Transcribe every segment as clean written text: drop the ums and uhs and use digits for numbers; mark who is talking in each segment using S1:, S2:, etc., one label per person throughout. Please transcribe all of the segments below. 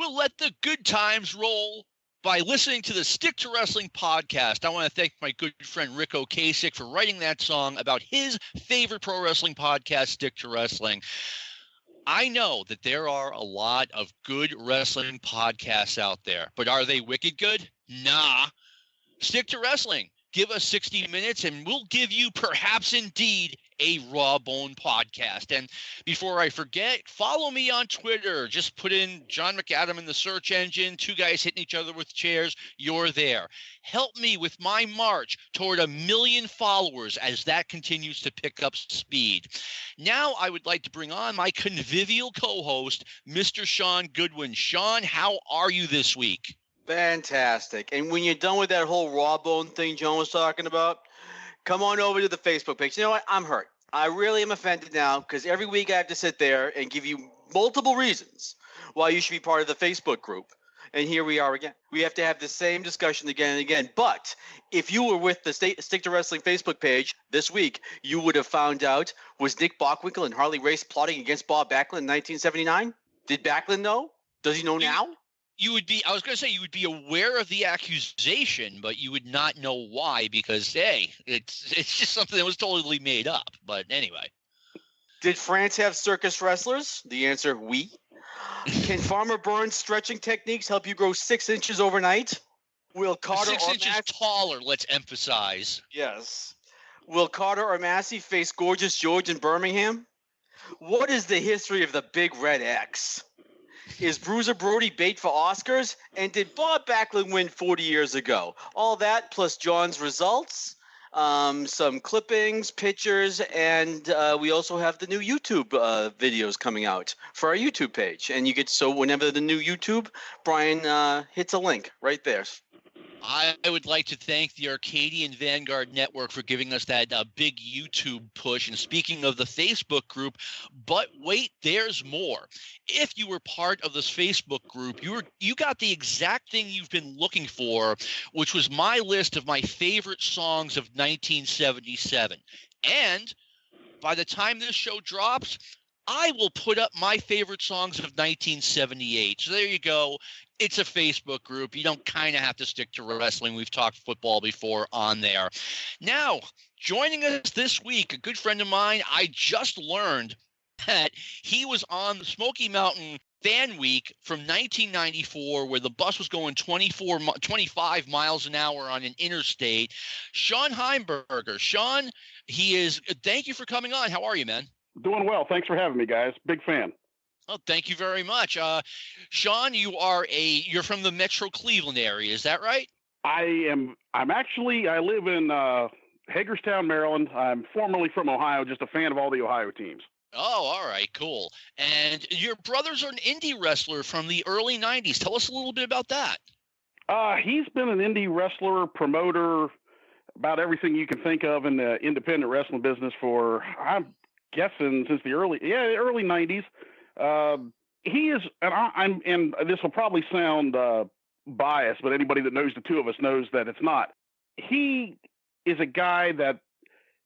S1: we'll let the good times roll by listening to the Stick to Wrestling podcast. I want to thank my good friend Rick Ocasek for writing that song about his favorite pro wrestling podcast, Stick to Wrestling. I know that there are a lot of good wrestling podcasts out there, but are they wicked good? Nah. Stick to Wrestling. Give us 60 minutes and we'll give you perhaps indeed a raw bone podcast. And before I forget, follow me on Twitter. Just put in John McAdam in the search engine, two guys hitting each other with chairs. You're there. Help me with my march toward 1 million followers as that continues to pick up speed. Now I would like to bring on my convivial co-host, Mr. Sean Goodwin. Sean, how are you this week?
S2: Fantastic. And when you're done with that whole raw bone thing John was talking about, come on over to the Facebook page. You know what? I'm hurt. I really am offended now because every week I have to sit there and give you multiple reasons why you should be part of the Facebook group. And here we are again. We have to have the same discussion again and again. But if you were with the Stick to Wrestling Facebook page this week, you would have found out, was Nick Bockwinkel and Harley Race plotting against Bob Backlund in 1979? Did Backlund know? Does he know now?
S1: You would be, I was going to say, you would be aware of the accusation, but you would not know why because, hey, it's just something that was totally made up. But anyway.
S2: Did France have circus wrestlers? The answer, oui. Can Farmer Burns' stretching techniques help you grow 6 inches overnight? Will Carter
S1: 6 inches taller, let's emphasize.
S2: Yes. Will Carter or Massey face Gorgeous George in Birmingham? What is the history of the Big Red X? Is Bruiser Brody bait for Oscars? And did Bob Backlund win 40 years ago? All that plus John's results, some clippings, pictures, and we also have the new YouTube videos coming out for our YouTube page. And you get, so whenever the new YouTube, Brian hits a link right there.
S1: I would like to thank the Arcadian Vanguard Network for giving us that big YouTube push. And speaking of the Facebook group, but wait, there's more. If you were part of this Facebook group, you got the exact thing you've been looking for, which was my list of my favorite songs of 1977. And by the time this show drops, I will put up my favorite songs of 1978. So there you go. It's a Facebook group. You don't kind of have to stick to wrestling. We've talked football before on there. Now, joining us this week, a good friend of mine, I just learned that he was on the Smoky Mountain Fan Week from 1994 where the bus was going 25 miles an hour on an interstate. Shawn Heimberger. Shawn, thank you for coming on. How are you, man?
S3: Doing well. Thanks for having me, guys. Big fan.
S1: Oh, thank you very much. Shawn, you're from the Metro Cleveland area. Is that right?
S3: I live in Hagerstown, Maryland. I'm formerly from Ohio, just a fan of all the Ohio teams.
S1: Oh, all right, cool. And your brother's an indie wrestler from the early 90s. Tell us a little bit about that.
S3: He's been an indie wrestler, promoter, about everything you can think of in the independent wrestling business for, I'm guessing, since the early 90s. He is, and this will probably sound biased, but anybody that knows the two of us knows that it's not. He is a guy that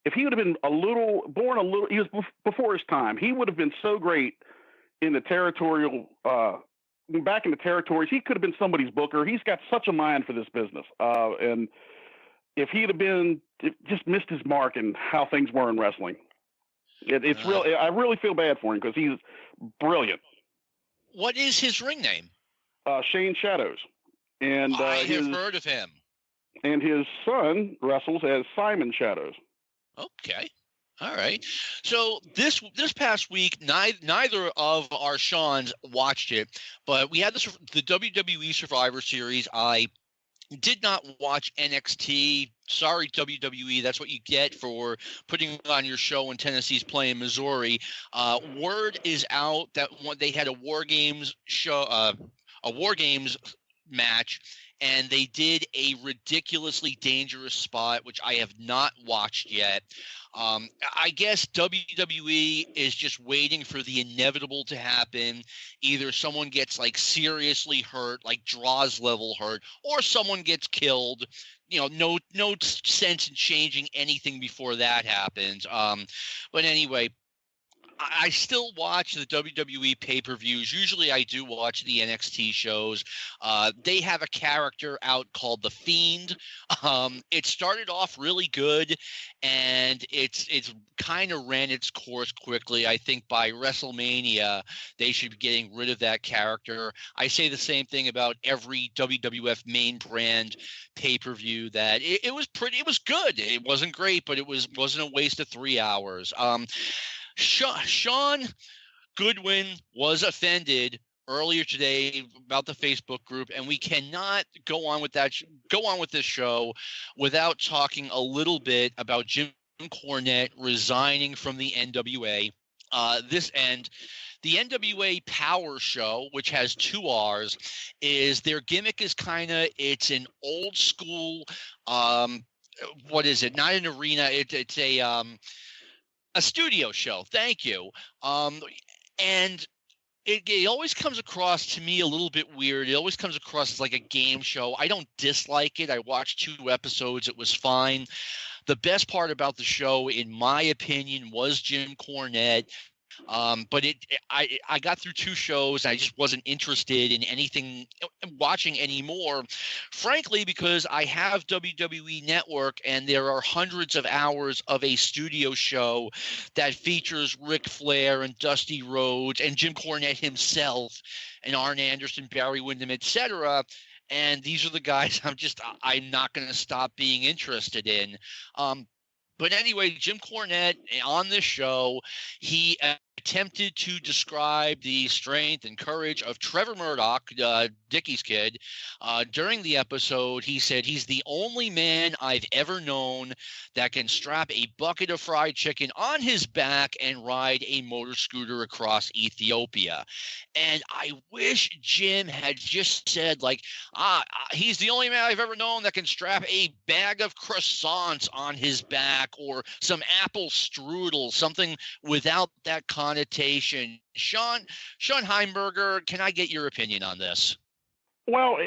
S3: if he would have been he was before his time, he would have been so great in the territorial, back in the territories. He could have been somebody's booker. He's got such a mind for this business. And if he'd have just missed his mark in how things were in wrestling, it's really, I really feel bad for him because he's brilliant.
S1: What is his ring name?
S3: Shane Shadows. And
S1: I have heard of him.
S3: And his son wrestles as Simon Shadows.
S1: Okay. All right. So this past week, neither of our Shawns watched it, but we had the WWE Survivor Series. I did not watch NXT. Sorry, WWE. That's what you get for putting on your show when Tennessee's playing Missouri. Word is out that they had a War Games show, a War Games match, and they did a ridiculously dangerous spot, which I have not watched yet. I guess WWE is just waiting for the inevitable to happen. Either someone gets like seriously hurt, like Draws level hurt, or someone gets killed. You know, no sense in changing anything before that happens. But anyway, I still watch the WWE pay-per-views. Usually I do watch the NXT shows. They have a character out called the Fiend. It started off really good, and it's kind of ran its course quickly. I think by WrestleMania, they should be getting rid of that character. I say the same thing about every WWF main brand pay-per-view, that it was good. It wasn't great, but wasn't a waste of 3 hours. Sean Goodwin was offended earlier today about the Facebook group, and we cannot go on with this show without talking a little bit about Jim Cornette resigning from the NWA. The NWA Powerrr show, which has 2 R's, their gimmick is it's an old school, what is it? Not an arena. It's a studio show. Thank you. And it always comes across to me a little bit weird. It always comes across as like a game show. I don't dislike it. I watched 2 episodes. It was fine. The best part about the show, in my opinion, was Jim Cornette. But I got through 2 shows. I just wasn't interested in watching anymore, frankly, because I have WWE Network, and there are hundreds of hours of a studio show that features Ric Flair and Dusty Rhodes and Jim Cornette himself and Arn Anderson, Barry Windham, etc. And these are the guys I'm not going to stop being interested in. But anyway, Jim Cornette on this show, he attempted to describe the strength and courage of Trevor Murdoch, Dickie's kid. During the episode, he said he's the only man I've ever known that can strap a bucket of fried chicken on his back and ride a motor scooter across Ethiopia. And I wish Jim had just said, he's the only man I've ever known that can strap a bag of croissants on his back, or some apple strudel, something without that connotation. Shawn Heimberger, can I get your opinion on this?
S3: Well,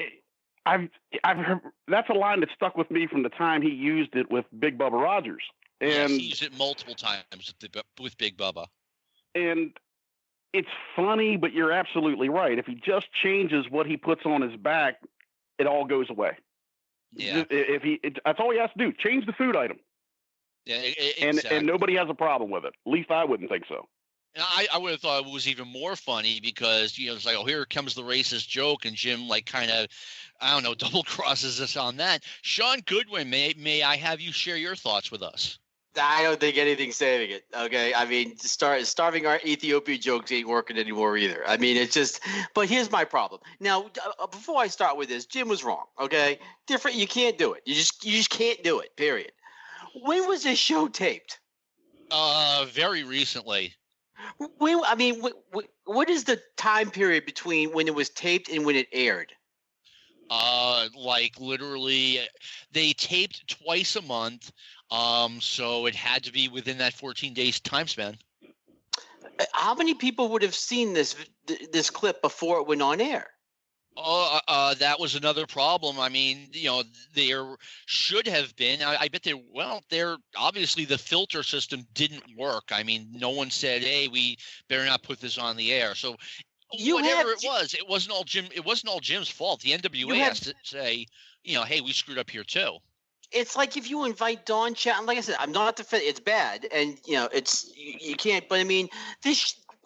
S3: I've heard that's a line that stuck with me from the time he used it with Big Bubba Rogers. And
S1: yes, he used it multiple times with Big Bubba. And
S3: it's funny, but you're absolutely right. If he just changes what he puts on his back, it all goes away.
S1: Yeah.
S3: That's all he has to do. Change the food item.
S1: Yeah, exactly.
S3: And nobody has a problem with it. At least I wouldn't think so.
S1: And I would have thought it was even more funny because, it's like, oh, here comes the racist joke, and Jim, double crosses us on that. Sean Goodwin, may I have you share your thoughts with us?
S2: I don't think anything's saving it. Okay, I mean, starving our Ethiopia jokes ain't working anymore either. I mean, it's just. But here's my problem. Now, before I start with this, Jim was wrong. Okay, different. You can't do it. You just can't do it. Period. When was this show taped?
S1: Very recently.
S2: What is the time period between when it was taped and when it aired?
S1: Literally, they taped twice a month. So it had to be within that 14 days time span.
S2: How many people would have seen this clip before it went on air?
S1: That was another problem. I mean, there should have been. I bet they're obviously the filter system didn't work. I mean, no one said, "Hey, we better not put this on the air." So it wasn't all Jim. It wasn't all Jim's fault. The NWA has to say, "Hey, we screwed up here too."
S2: It's like if you invite Don Chat. Like I said, I'm not it's bad, and you can't. But I mean,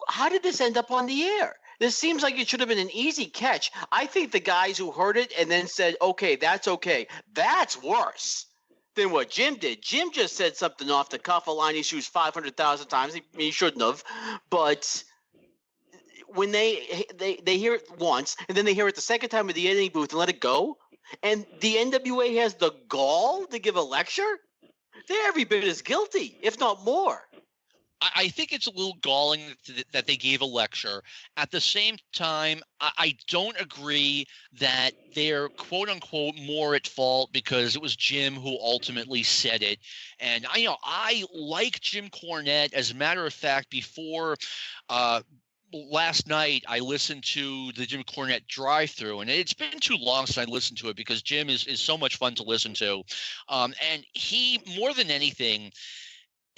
S2: how did this end up on the air? This seems like it should have been an easy catch. I think the guys who heard it and then said, okay, that's worse than what Jim did. Jim just said something off the cuff, a line he's used 500,000 times. He shouldn't have. But when they hear it once and then they hear it the second time at the editing booth and let it go, and the NWA has the gall to give a lecture, they're every bit as guilty, if not more.
S1: I think it's a little galling that they gave a lecture. At the same time, I don't agree that they're quote unquote more at fault because it was Jim who ultimately said it. And I like Jim Cornette. As a matter of fact, before last night, I listened to the Jim Cornette drive-through, and it's been too long since I listened to it because Jim is so much fun to listen to. And he, more than anything,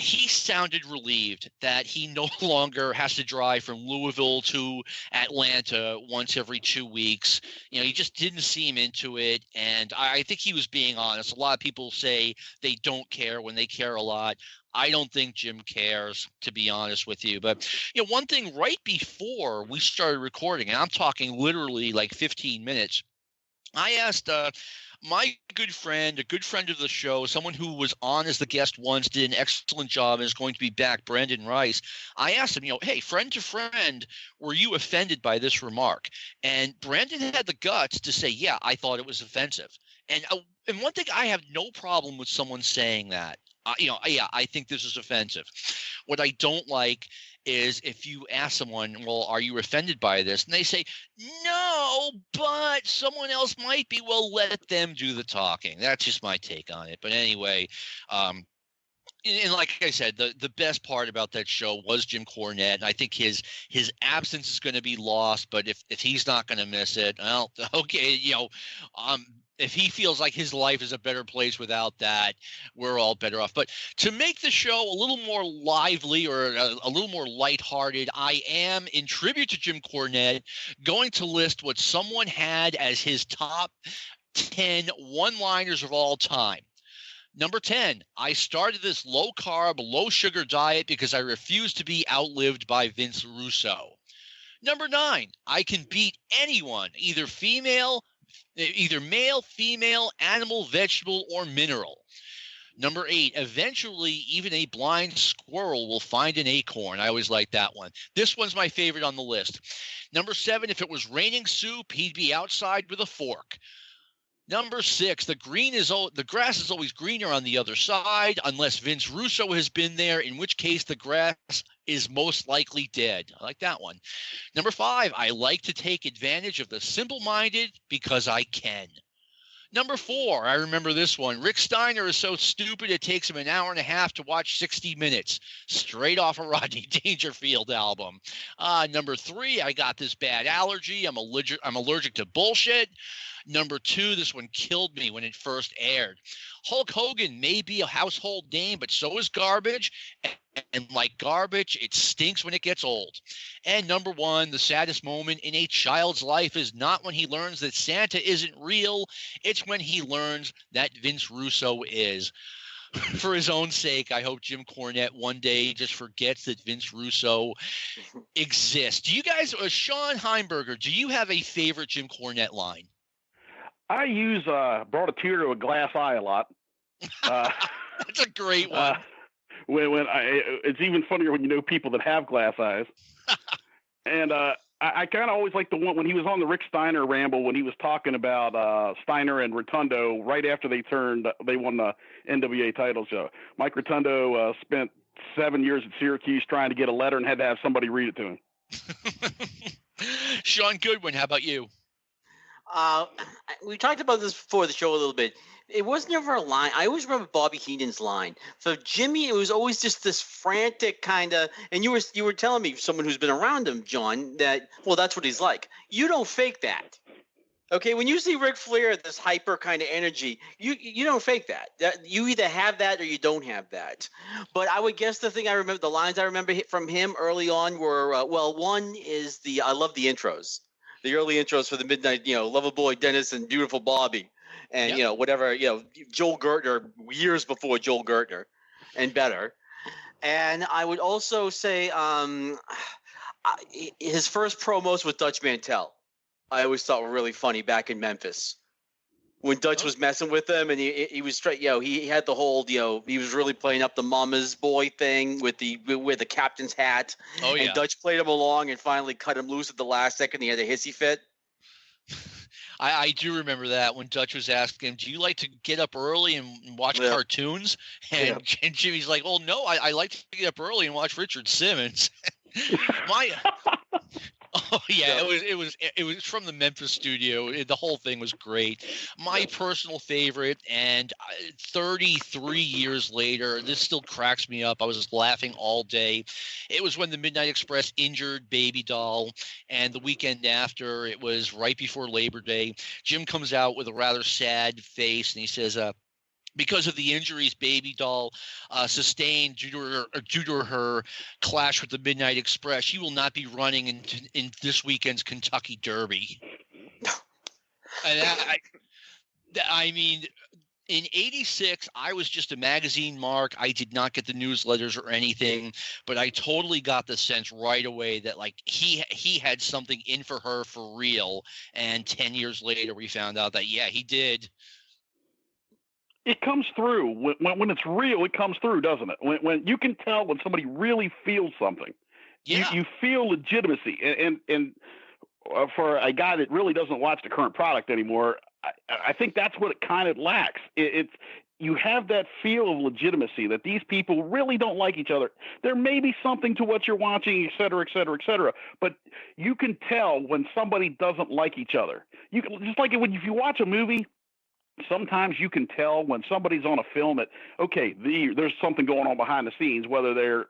S1: he sounded relieved that he no longer has to drive from Louisville to Atlanta once every 2 weeks. He just didn't seem into it. And I think he was being honest. A lot of people say they don't care when they care a lot. I don't think Jim cares, to be honest with you. But, one thing right before we started recording, and I'm talking literally like 15 minutes, I asked my good friend, a good friend of the show, someone who was on as the guest once, did an excellent job and is going to be back, Brandon Rice. I asked him, hey, friend to friend, were you offended by this remark? And Brandon had the guts to say, yeah, I thought it was offensive. And one thing, I have no problem with someone saying that. Yeah, I think this is offensive. What I don't like is if you ask someone, well, are you offended by this? And they say, no, but someone else might be. Well, let them do the talking. That's just my take on it. But anyway, and like I said, the best part about that show was Jim Cornette. And I think his absence is going to be lost. But if he's not going to miss it, well, okay, if he feels like his life is a better place without that, we're all better off. But to make the show a little more lively or a little more lighthearted, I am, in tribute to Jim Cornette, going to list what someone had as his top 10 one-liners of all time. Number 10, I started this low-carb, low-sugar diet because I refused to be outlived by Vince Russo. Number 9, I can beat anyone, either male, female, animal, vegetable, or mineral. Number 8, eventually even a blind squirrel will find an acorn. I always like that one. This one's my favorite on the list. Number 7, if it was raining soup, he'd be outside with a fork. Number 6, the grass is always greener on the other side unless Vince Russo has been there, in which case the grass is most likely dead. I like that one. Number 5, I like to take advantage of the simple-minded because I can. Number 4, I remember this one. Rick Steiner is so stupid it takes him an hour and a half to watch 60 Minutes, straight off a Rodney Dangerfield album. Number 3, I got this bad allergy. I'm allergic to bullshit. Number 2, this one killed me when it first aired. Hulk Hogan may be a household name, but so is garbage. And like garbage, it stinks when it gets old. And number 1, the saddest moment in a child's life is not when he learns that Santa isn't real. It's when he learns that Vince Russo is. For his own sake, I hope Jim Cornette one day just forgets that Vince Russo exists. Do you guys, Shawn Heimberger, do you have a favorite Jim Cornette line?
S3: I use brought a tear to a glass eye a lot.
S1: That's a great one.
S3: It's even funnier when you know people that have glass eyes. And I kind of always like the one when he was on the Rick Steiner ramble when he was talking about Steiner and Rotundo right after they won the NWA title show. Mike Rotundo spent 7 years at Syracuse trying to get a letter and had to have somebody read it to him.
S1: Sean Goodwin, how about you?
S2: We talked about this before the show a little bit. It was never a line. I always remember Bobby Heenan's line. For Jimmy, it was always just this frantic kind of. And you were telling me, someone who's been around him, John, that that's what he's like. You don't fake that. Okay, when you see Ric Flair, this hyper kind of energy, you don't fake that. You either have that or you don't have that. But I would guess the lines I remember from him early on were one is I love the intros. The early intros for the Midnight, Loverboy Dennis and Beautiful Bobby, and
S1: yep.
S2: Joel Gertner, years before Joel Gertner, and better. And I would also say his first promos with Dutch Mantel, I always thought were really funny back in Memphis. When Dutch was messing with him, and he was straight, he had the whole, he was really playing up the mama's boy thing with the captain's hat.
S1: Oh yeah.
S2: And Dutch played him along and finally cut him loose at the last second. He had a hissy fit.
S1: I do remember that when Dutch was asking him, do you like to get up early and watch cartoons? And Jimmy's like, oh no, I like to get up early and watch Richard Simmons. Oh yeah, it was from the Memphis studio. The whole thing was great. My personal favorite, and 33 years later, this still cracks me up. I was just laughing all day. It was when the Midnight Express injured Baby Doll, and the weekend after, it was right before Labor Day. Jim comes out with a rather sad face, and he says, because of the injuries Baby Doll sustained due to her clash with the Midnight Express, she will not be running in this weekend's Kentucky Derby. And I mean, in '86, I was just a magazine mark. I did not get the newsletters or anything, but I totally got the sense right away that like he had something in for her for real. And 10 years later, we found out that yeah, he did.
S3: It comes through when it's real. It comes through, doesn't it? When you can tell when somebody really feels something.
S1: Yeah.
S3: You feel legitimacy, and for a guy that really doesn't watch the current product anymore, I think that's what it kind of lacks. It's you have that feel of legitimacy that these people really don't like each other. There may be something to what you're watching, et cetera, et cetera, et cetera, but you can tell when somebody doesn't like each other. You can, just like if you watch a movie. Sometimes you can tell when somebody's on a film that okay, there's something going on behind the scenes, whether they're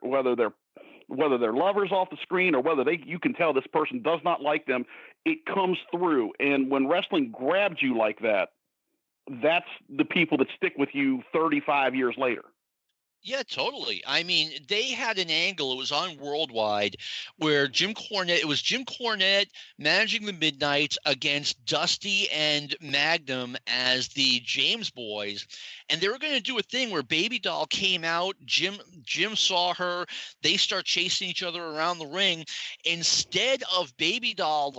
S3: lovers off the screen or whether you can tell this person does not like them. It comes through, and when wrestling grabs you like that, that's the people that stick with you 35 years later.
S1: Yeah, totally. I mean, they had an angle. It was on Worldwide where Jim Cornette managing the Midnights against Dusty and Magnum as the James Boys. And they were going to do a thing where Baby Doll came out. Jim saw her. They start chasing each other around the ring. Instead of Baby Doll,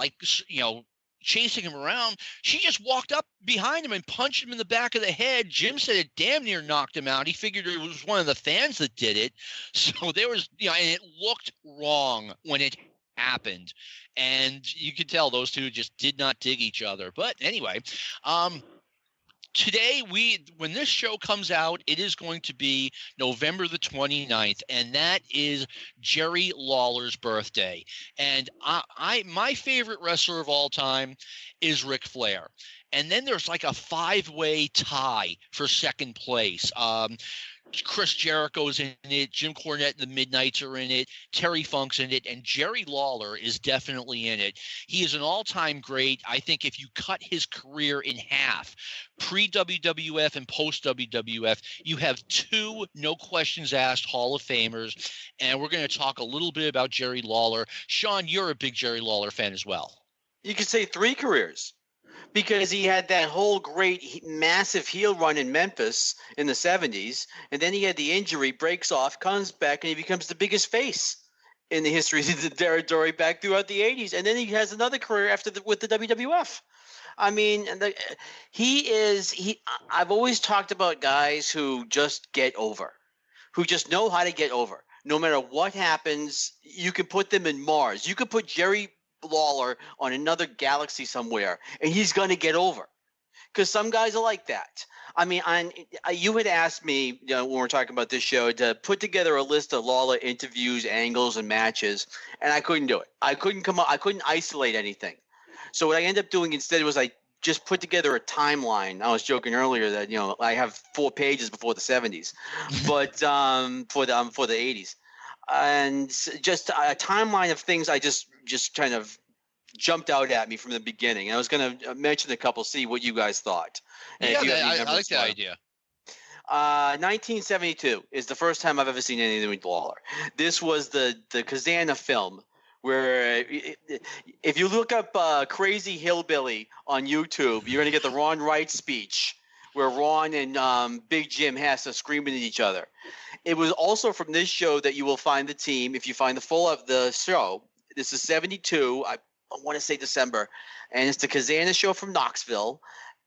S1: chasing him around, she just walked up behind him and punched him in the back of the head. Jim said it damn near knocked him out. He figured it was one of the fans that did it. So there was, and it looked wrong when it happened. And you could tell those two just did not dig each other. But anyway, today, when this show comes out, it is going to be November the 29th, and that is Jerry Lawler's birthday. And my favorite wrestler of all time is Ric Flair. And then there's like a 5-way tie for second place. Chris Jericho's in it, Jim Cornette and the Midnights are in it, Terry Funk's in it, and Jerry Lawler is definitely in it. He is an all-time great. I think if you cut his career in half, pre-WWF and post-WWF, you have 2 no questions asked Hall of Famers, and we're going to talk a little bit about Jerry Lawler. Sean, you're a big Jerry Lawler fan as well.
S2: You could say 3 careers. Because he had that whole great, massive heel run in Memphis in the 70s, and then he had the injury, breaks off, comes back, and he becomes the biggest face in the history of the territory back throughout the 80s. And then he has another career with the WWF. I mean, I've always talked about guys who just get over, who just know how to get over. No matter what happens, you can put them in Mars. You could put Jerry Lawler on another galaxy somewhere, and he's going to get over, because some guys are like that. I mean, you had asked me, when we're talking about this show, to put together a list of Lawler interviews, angles, and matches, and I couldn't do it. I couldn't isolate anything. So what I ended up doing instead was I just put together a timeline. I was joking earlier that I have 4 pages before the 70s, but for the 80s. And just a timeline of things I just kind of jumped out at me from the beginning. I was going to mention a couple, see what you guys thought. And
S1: I like that idea.
S2: 1972 is the first time I've ever seen anything with Lawler. This was the Kazana film, where if you look up Crazy Hillbilly on YouTube, you're going to get the Ron Wright speech, where Ron and Big Jim has to screaming at each other. It was also from this show that you will find the team. If you find the full of the show, this is 72. I want to say December, and it's the Kazana show from Knoxville.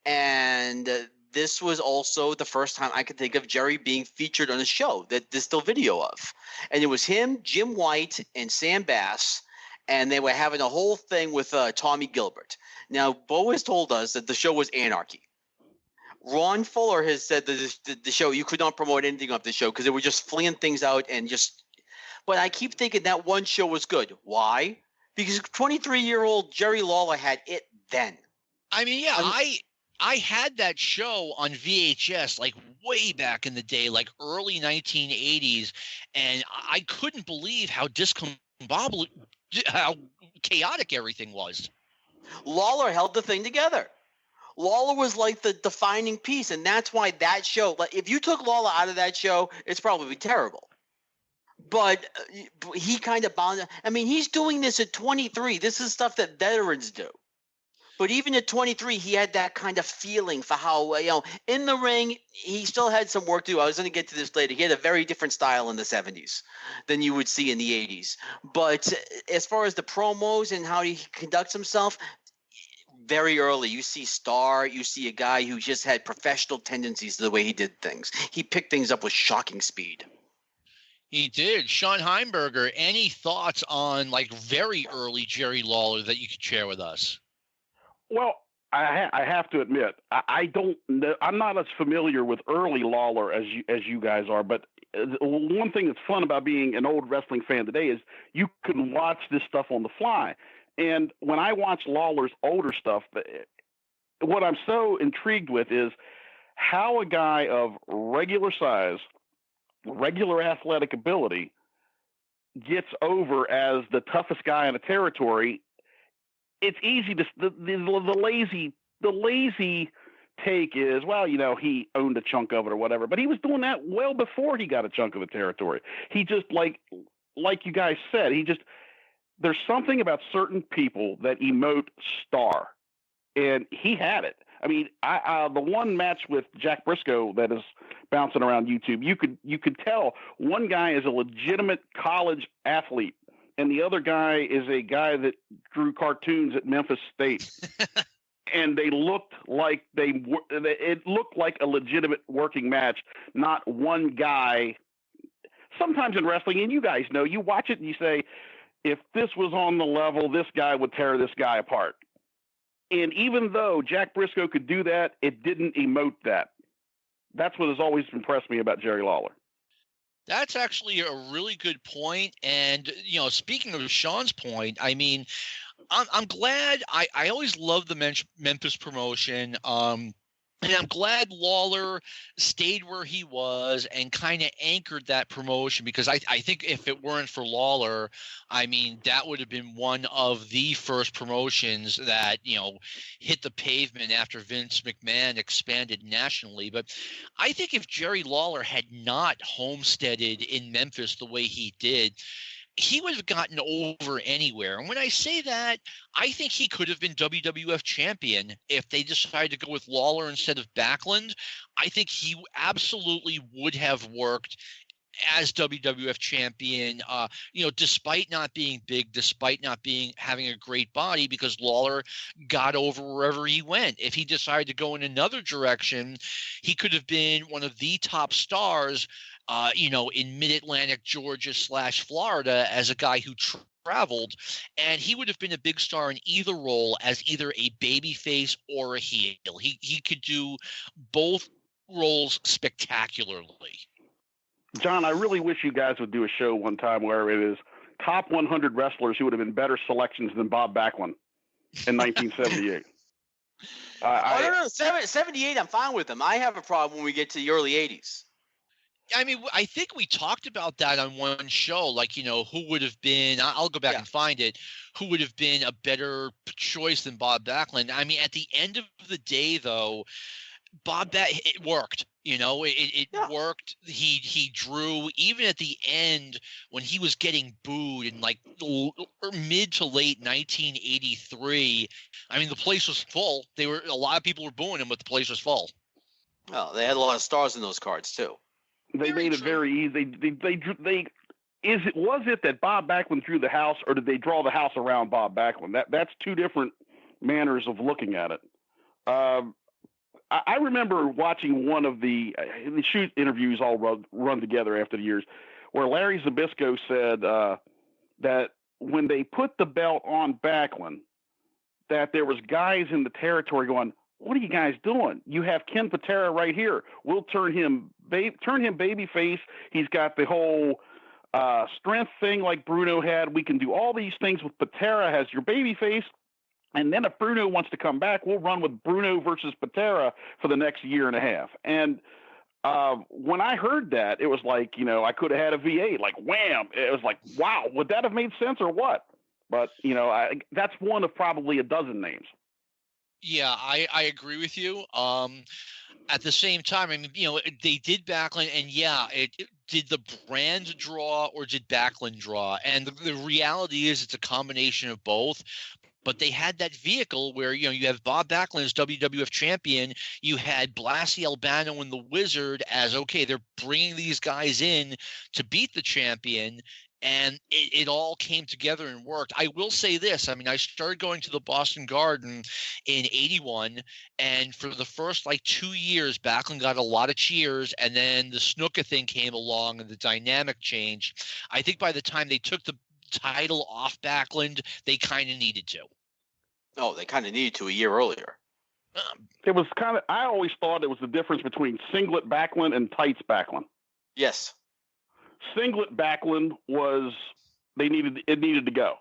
S2: And this was also the first time I could think of Jerry being featured on a show that there's still video of. And it was him, Jim White, and Sam Bass, and they were having a whole thing with Tommy Gilbert. Now, Bo has told us that the show was anarchy. Ron Fuller has said that the show, you could not promote anything off the show because they were just flinging things out and just – but I keep thinking that one show was good. Why? Because 23-year-old Jerry Lawler had it then.
S1: I mean, yeah, I had that show on VHS like way back in the day, like early 1980s, and I couldn't believe how how chaotic everything was.
S2: Lawler held the thing together. Lawler was like the defining piece, and that's why that show, like, if you took Lawler out of that show, it's probably terrible. But he kind of bound. I mean, he's doing this at 23. This is stuff that veterans do. But even at 23, he had that kind of feeling for how, in the ring, he still had some work to do. I was going to get to this later. He had a very different style in the 70s than you would see in the 80s. But as far as the promos and how he conducts himself, very early, you see Star, you see a guy who just had professional tendencies to the way he did things. He picked things up with shocking speed.
S1: He did. Shawn Heimberger, any thoughts on like very early Jerry Lawler that you could share with us?
S3: Well, I have to admit, I don't know. I'm not as familiar with early Lawler as you guys are. But one thing that's fun about being an old wrestling fan today is you can watch this stuff on the fly. And when I watch Lawler's older stuff, what I'm so intrigued with is how a guy of regular size, regular athletic ability gets over as the toughest guy in a territory. It's easy to the lazy take is, well, he owned a chunk of it or whatever, but he was doing that well before he got a chunk of the territory. He just like you guys said, there's something about certain people that emote star, and he had it. I mean, the one match with Jack Briscoe that is bouncing around YouTube, you could tell one guy is a legitimate college athlete, and the other guy is a guy that drew cartoons at Memphis State. And they looked like it looked like a legitimate working match, not one guy. Sometimes in wrestling, and you guys know, you watch it and you say, if this was on the level, this guy would tear this guy apart. And even though Jack Briscoe could do that, it didn't emote that. That's what has always impressed me about Jerry Lawler.
S1: That's actually a really good point. And, speaking of Shawn's point, I mean, I'm glad. I always loved the Memphis promotion. And I'm glad Lawler stayed where he was and kind of anchored that promotion, because I think if it weren't for Lawler, I mean, that would have been one of the first promotions that, hit the pavement after Vince McMahon expanded nationally. But I think if Jerry Lawler had not homesteaded in Memphis the way he did, he would have gotten over anywhere. And when I say that, I think he could have been WWF champion if they decided to go with Lawler instead of Backlund. I think he absolutely would have worked as WWF champion, despite not being big, despite not having a great body, because Lawler got over wherever he went. If he decided to go in another direction, he could have been one of the top stars in mid-Atlantic Georgia / Florida as a guy who traveled, and he would have been a big star in either role as either a babyface or a heel. He could do both roles spectacularly.
S3: John, I really wish you guys would do a show one time where it is top 100 wrestlers who would have been better selections than Bob Backlund in 1978.
S2: No, 78, I'm fine with them. I have a problem when we get to the early 80s.
S1: I mean, I think we talked about that on one show, like, who would have been, I'll go back and find it, who would have been a better choice than Bob Backlund. I mean, at the end of the day, though, it worked. It worked. He drew, even at the end when he was getting booed in like mid to late 1983. I mean, the place was full. A lot of people were booing him, but the place was full.
S2: Well, they had a lot of stars in those cards too.
S3: They made it very easy. Was it that Bob Backlund drew the house, or did they draw the house around Bob Backlund? That's two different manners of looking at it. I remember watching one of the shoot interviews all run together after the years, where Larry Zbyszko said that when they put the belt on Backlund, that there was guys in the territory going, "What are you guys doing? You have Ken Patera right here. We'll turn him babyface. He's got the whole strength thing like Bruno had. We can do all these things with Patera as your babyface. And then if Bruno wants to come back, we'll run with Bruno versus Patera for the next year and a half." And when I heard that, it was like, I could have had a V8, like wham. It was like, wow, would that have made sense or what? But, that's one of probably a dozen names.
S1: Yeah, I agree with you. At the same time, I mean, they did Backlund, and yeah, did the brand draw or did Backlund draw? And the reality is it's a combination of both. But they had that vehicle where, you have Bob Backlund as WWF champion. You had Blassie Albano and the Wizard as, okay, they're bringing these guys in to beat the champion. And it all came together and worked. I will say this. I mean, I started going to the Boston Garden in 81. And for the first 2 years, Backlund got a lot of cheers. And then the Snuka thing came along and the dynamic changed. I think by the time they took the title off Backlund, they kind of needed to.
S2: Oh, they kind of needed to a year earlier.
S3: It was I always thought it was the difference between singlet Backlund and tights Backlund.
S2: Yes.
S3: Singlet Backlund it needed to go.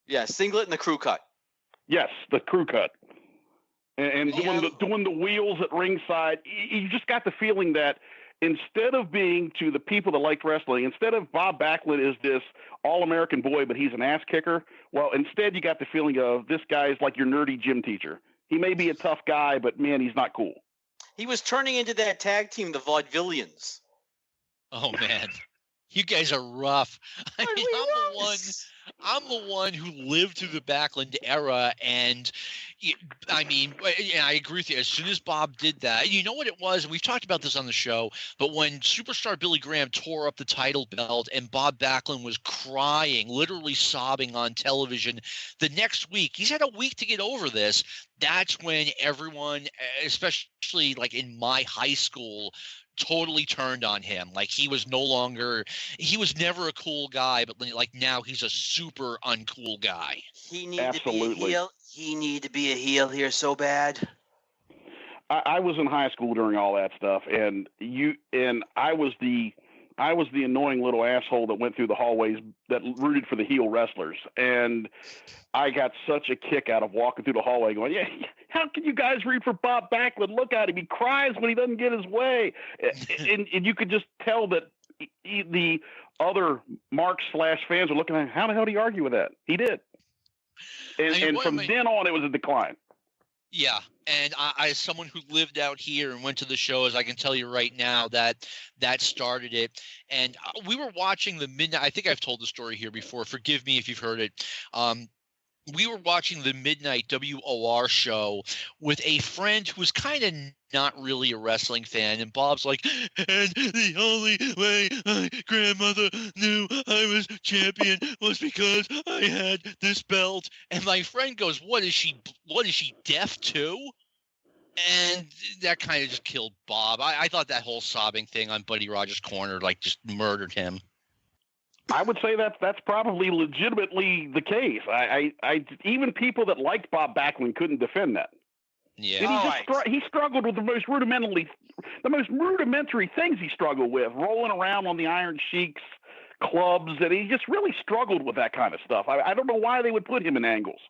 S2: Yeah, singlet and the crew cut.
S3: Yes, the crew cut. And doing the wheels at ringside, you just got the feeling that instead of being, to the people that liked wrestling, instead of Bob Backlund is this all-American boy, but he's an ass kicker, well, instead you got the feeling of this guy's like your nerdy gym teacher. He may be a tough guy, but man, he's not cool.
S2: He was turning into that tag team, the Vaudevillians.
S1: Oh, man. You guys are rough. I mean, I'm the one who lived through the Backlund era, and I mean, I agree with you. As soon as Bob did that, you know what it was, and we've talked about this on the show, but when superstar Billy Graham tore up the title belt and Bob Backlund was crying, literally sobbing on television, the next week, he's had a week to get over this. That's when everyone, especially in my high school, totally turned on him. He was never a cool guy, but now he's a super uncool guy.
S2: He needed to be a heel. He needed to be a heel here so bad.
S3: I was in high school during all that stuff, and I was the annoying little asshole that went through the hallways that rooted for the heel wrestlers. And I got such a kick out of walking through the hallway going, yeah, how can you guys root for Bob Backlund? Look at him. He cries when he doesn't get his way. And you could just tell that the other marks/fans were looking at him. How the hell do you argue with that? He did. And from then on, it was a decline.
S1: Yeah, and I, as someone who lived out here and went to the shows, I can tell you right now that started it. And we were watching the midnight. I think I've told the story here before. Forgive me if you've heard it. We were watching the midnight WOR show with a friend who was kind of not really a wrestling fan. And Bob's like, and the only way my grandmother knew I was champion was because I had this belt. And my friend goes, what is she deaf too? And that kind of just killed Bob. I thought that whole sobbing thing on Buddy Rogers' corner just murdered him.
S3: I would say that's probably legitimately the case. I even people that liked Bob Backlund couldn't defend that.
S1: Yeah,
S3: and he struggled with the most rudimentary things he struggled with, rolling around on the Iron Sheik's clubs, and he just really struggled with that kind of stuff. I don't know why they would put him in angles.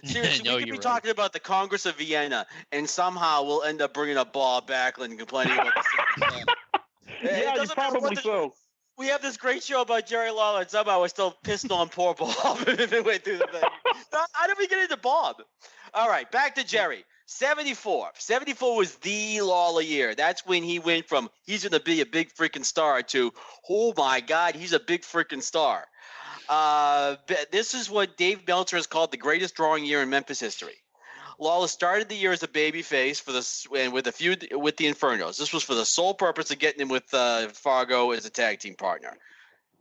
S2: Seriously, we could be talking about the Congress of Vienna, and somehow we'll end up bringing up Bob Backlund and complaining about the same thing.
S3: Yeah, probably so.
S2: We have this great show about Jerry Lawler, and somehow we're still pissed on poor Bob midway through the thing. How did we get into Bob? All right, back to Jerry. 74. 74 was the Lawler year. That's when he went from he's going to be a big freaking star to, oh, my God, he's a big freaking star. This is what Dave Meltzer has called the greatest drawing year in Memphis history. Lawler started the year as a babyface with a feud with the Infernos. This was for the sole purpose of getting him with Fargo as a tag team partner.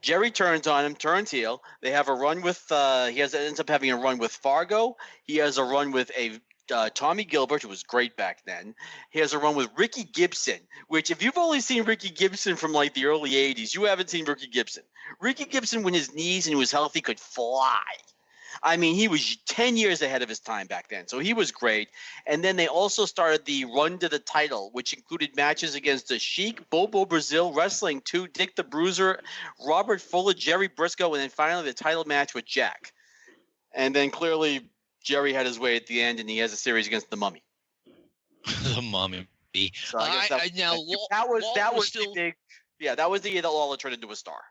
S2: Jerry turns on him, turns heel. They have a run with ends up having a run with Fargo. He has a run with Tommy Gilbert, who was great back then. He has a run with Ricky Gibson, which if you've only seen Ricky Gibson from the early 80s, you haven't seen Ricky Gibson. Ricky Gibson, when his knees and he was healthy, could fly. I mean, he was 10 years ahead of his time back then, so he was great. And then they also started the run to the title, which included matches against the Sheik, Bobo Brazil, Wrestling 2, Dick the Bruiser, Robert Fuller, Jerry Briscoe, and then finally the title match with Jack. And then clearly Jerry had his way at the end, and he has a series against the Mummy.
S1: The Mummy.
S2: So that was still big. Yeah, that was the year that Lawler turned into a star.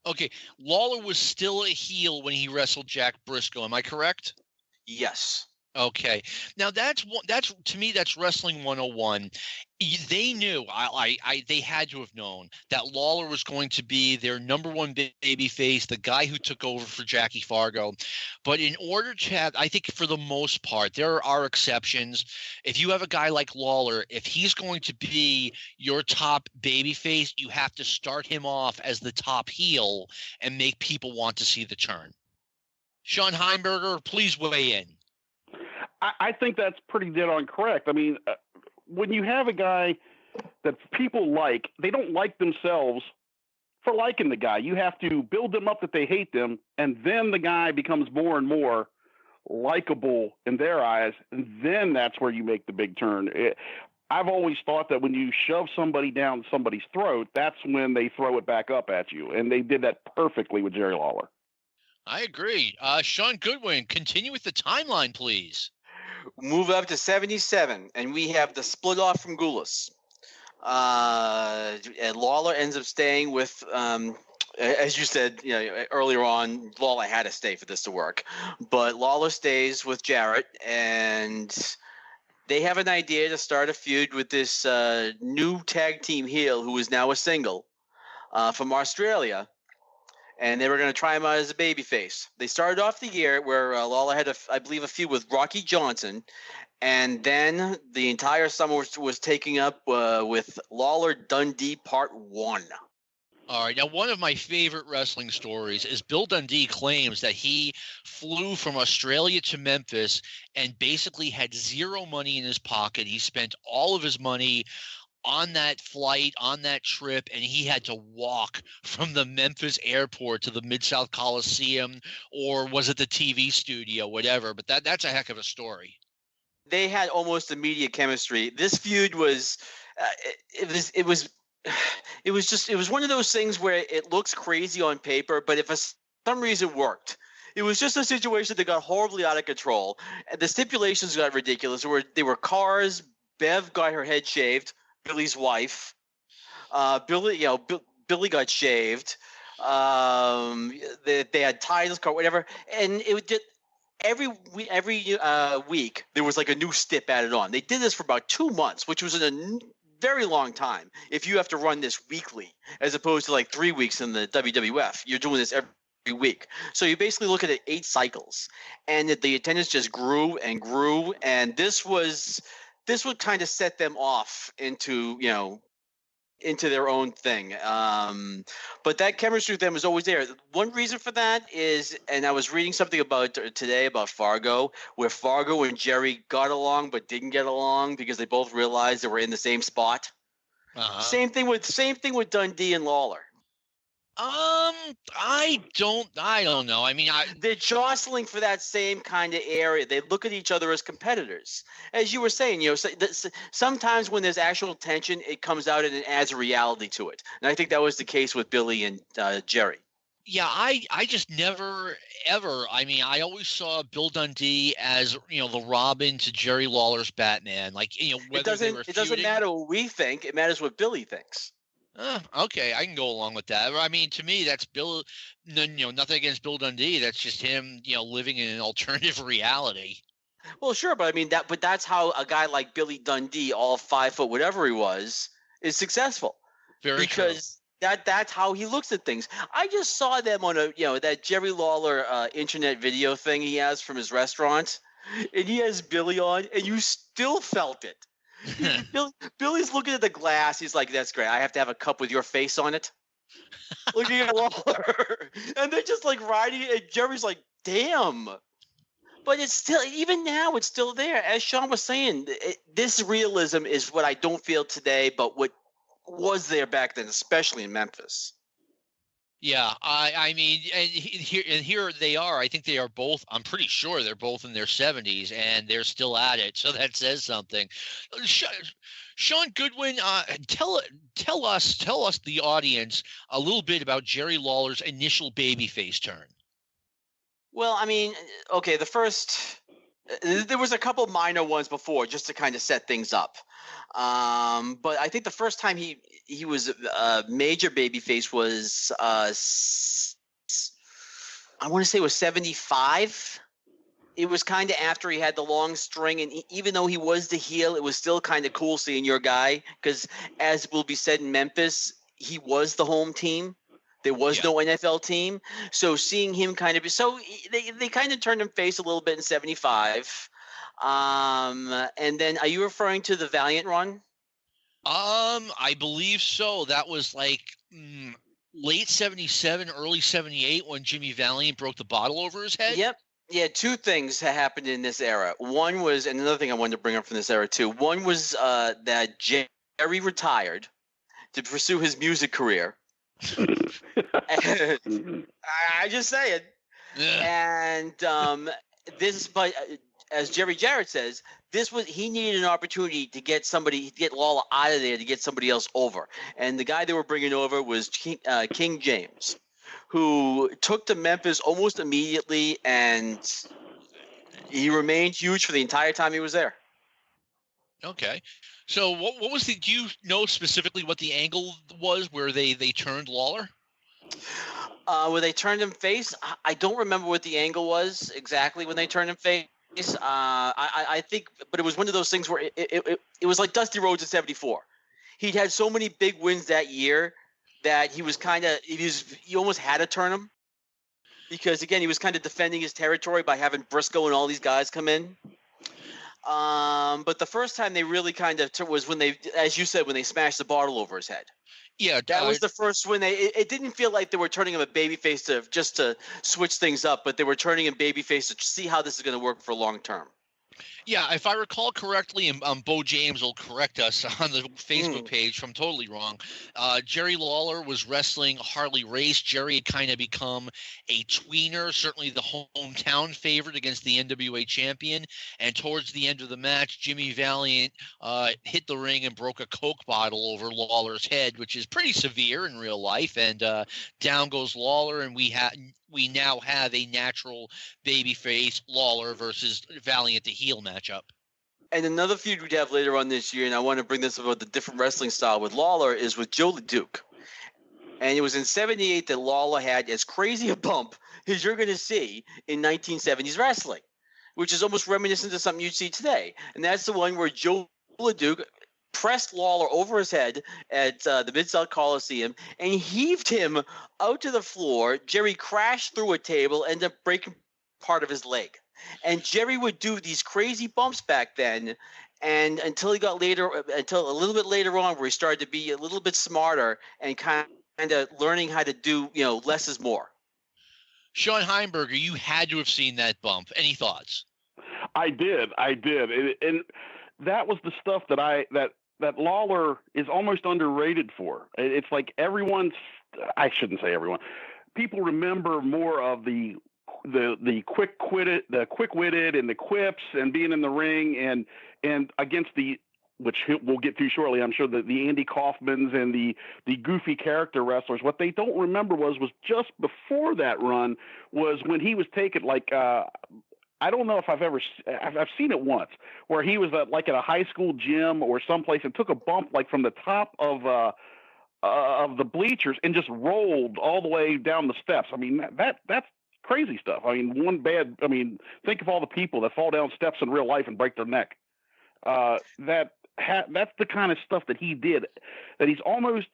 S1: Okay, Lawler was still a heel when he wrestled Jack Briscoe. Am I correct?
S2: Yes.
S1: Okay. Now that's to me that's wrestling 101. They knew they had to have known that Lawler was going to be their number one baby face, the guy who took over for Jackie Fargo. But in order to have, I think for the most part, there are exceptions. If you have a guy like Lawler, if he's going to be your top baby face, you have to start him off as the top heel and make people want to see the turn. Shawn Heimberger, please weigh in.
S3: I think that's pretty dead on correct. I mean, when you have a guy that people like, they don't like themselves for liking the guy. You have to build them up that they hate them, and then the guy becomes more and more likable in their eyes, and then that's where you make the big turn. I've always thought that when you shove somebody down somebody's throat, that's when they throw it back up at you, and they did that perfectly with Jerry Lawler.
S1: I agree. Sean Goodwin, continue with the timeline, please.
S2: Move up to 77, and we have the split off from Goulas. And Lawler ends up staying with, as you said, earlier on, Lawler had to stay for this to work. But Lawler stays with Jarrett, and they have an idea to start a feud with this new tag team heel who is now a single from Australia. And they were going to try him out as a babyface. They started off the year where Lawler had, I believe, a feud with Rocky Johnson. And then the entire summer was taken up with Lawler Dundee Part 1.
S1: All right. Now, one of my favorite wrestling stories is Bill Dundee claims that he flew from Australia to Memphis and basically had zero money in his pocket. He spent all of his money on that flight, on that trip, and he had to walk from the Memphis airport to the Mid-South Coliseum, or was it the TV studio, whatever. But that's a heck of a story.
S2: They had almost immediate chemistry. This feud was it was one of those things where it looks crazy on paper, but if for some reason worked. It was just a situation that got horribly out of control. The stipulations got ridiculous. They were cars. Bev got her head shaved. Billy's wife, Billy got shaved. They had titles, car, whatever, and it did every week there was like a new stip added on. They did this for about 2 months, which was a very long time. If you have to run this weekly, as opposed to like 3 weeks in the WWF, you're doing this every week. So you basically look at it 8 cycles, and the attendance just grew and grew, and this would kind of set them off into their own thing. But that chemistry with them was always there. One reason for that is, and I was reading something about today about Fargo, where Fargo and Jerry got along but didn't get along because they both realized they were in the same spot. Uh-huh. Same thing with Dundee and Lawler.
S1: I don't know. I mean,
S2: they're jostling for that same kind of area. They look at each other as competitors. As you were saying, sometimes when there's actual tension, it comes out and it adds a reality to it. And I think that was the case with Billy and Jerry.
S1: Yeah, I just never, ever. I mean, I always saw Bill Dundee as, the Robin to Jerry Lawler's Batman. Like, whether
S2: it doesn't matter what we think. It matters what Billy thinks.
S1: Okay, I can go along with that. I mean, to me, that's Bill. Nothing against Bill Dundee. That's just him, living in an alternative reality.
S2: Well, sure, but I mean but that's how a guy like Billy Dundee, all 5 foot, whatever he was, is successful.
S1: Very
S2: because true. That's how he looks at things. I just saw them on that Jerry Lawler internet video thing he has from his restaurant, and he has Billy on, and you still felt it. Billy's looking at the glass. He's like, "That's great. I have to have a cup with your face on it." Looking at Lawler, and they're just like riding it. And Jerry's like, "Damn!" But it's still, even now, it's still there. As Sean was saying, this realism is what I don't feel today, but what was there back then, especially in Memphis.
S1: Yeah, I mean, and here they are. I think they are both. I'm pretty sure they're both in their 70s, and they're still at it. So that says something. Sean Goodwin, tell us the audience a little bit about Jerry Lawler's initial babyface turn.
S2: Well, I mean, okay, there was a couple minor ones before just to kind of set things up. But I think the first time he was a major babyface was I want to say it was 75 it was kind of after he had the long string, and even though he was the heel, it was still kind of cool seeing your guy, because as will be said in Memphis, he was the home team. There was no NFL team. So seeing him kind of – so they kind of turned him face a little bit in 75. And then are you referring to the Valiant run?
S1: I believe so. That was like late 77, early 78 when Jimmy Valiant broke the bottle over his head.
S2: Yep. Yeah, two things happened in this era. One was – and another thing I wanted to bring up from this era too. One was that Jerry retired to pursue his music career. I just say it. Yeah. And this, but as Jerry Jarrett says, he needed an opportunity to get Lawler out of there to get somebody else over. And the guy they were bringing over was King James, who took to Memphis almost immediately, and he remained huge for the entire time he was there.
S1: Okay. So what was do you know specifically what the angle was where they turned Lawler?
S2: Where they turned him face? I don't remember what the angle was exactly when they turned him face. I think, but it was one of those things where it was like Dusty Rhodes in 74. He'd had so many big wins that year that he almost had to turn him, because again, he was kind of defending his territory by having Briscoe and all these guys come in. But the first time they really kind of was when they, as you said, when they smashed the bottle over his head. Yeah, that was the first when it didn't feel like they were turning him a babyface just to switch things up, but they were turning him babyface to see how this is going to work for long term.
S1: Yeah, if I recall correctly, and Bo James will correct us on the Facebook page if I'm totally wrong, Jerry Lawler was wrestling Harley Race. Jerry had kind of become a tweener, certainly the hometown favorite against the NWA champion. And towards the end of the match, Jimmy Valiant hit the ring and broke a Coke bottle over Lawler's head, which is pretty severe in real life. And down goes Lawler, and we now have a natural babyface Lawler versus Valiant the heel matchup.
S2: And another feud we'd have later on this year, and I want to bring this about the different wrestling style with Lawler, is with Joe LeDuc. And it was in 78 that Lawler had as crazy a bump as you're going to see in 1970s wrestling, which is almost reminiscent of something you'd see today. And that's the one where Joe LeDuc pressed Lawler over his head at the Mid-South Coliseum and heaved him out to the floor. Jerry crashed through a table, ended up breaking part of his leg. And Jerry would do these crazy bumps back then, and until a little bit later on, where he started to be a little bit smarter and kind of learning how to do, less is more.
S1: Shawn Heimberger, you had to have seen that bump. Any thoughts?
S3: I did. And that was the stuff that Lawler is almost underrated for. It's like I shouldn't say everyone. People remember more of the quick-witted and the quips and being in the ring and against which we'll get to shortly, I'm sure, the Andy Kaufmans and the goofy character wrestlers. What they don't remember was just before that run was when he was taken I don't know if I've seen it once where he was at a high school gym or someplace and took a bump from the top of the bleachers and just rolled all the way down the steps. I mean, that's crazy stuff. I mean, think of all the people that fall down steps in real life and break their neck. That's the kind of stuff that he did, that he's almost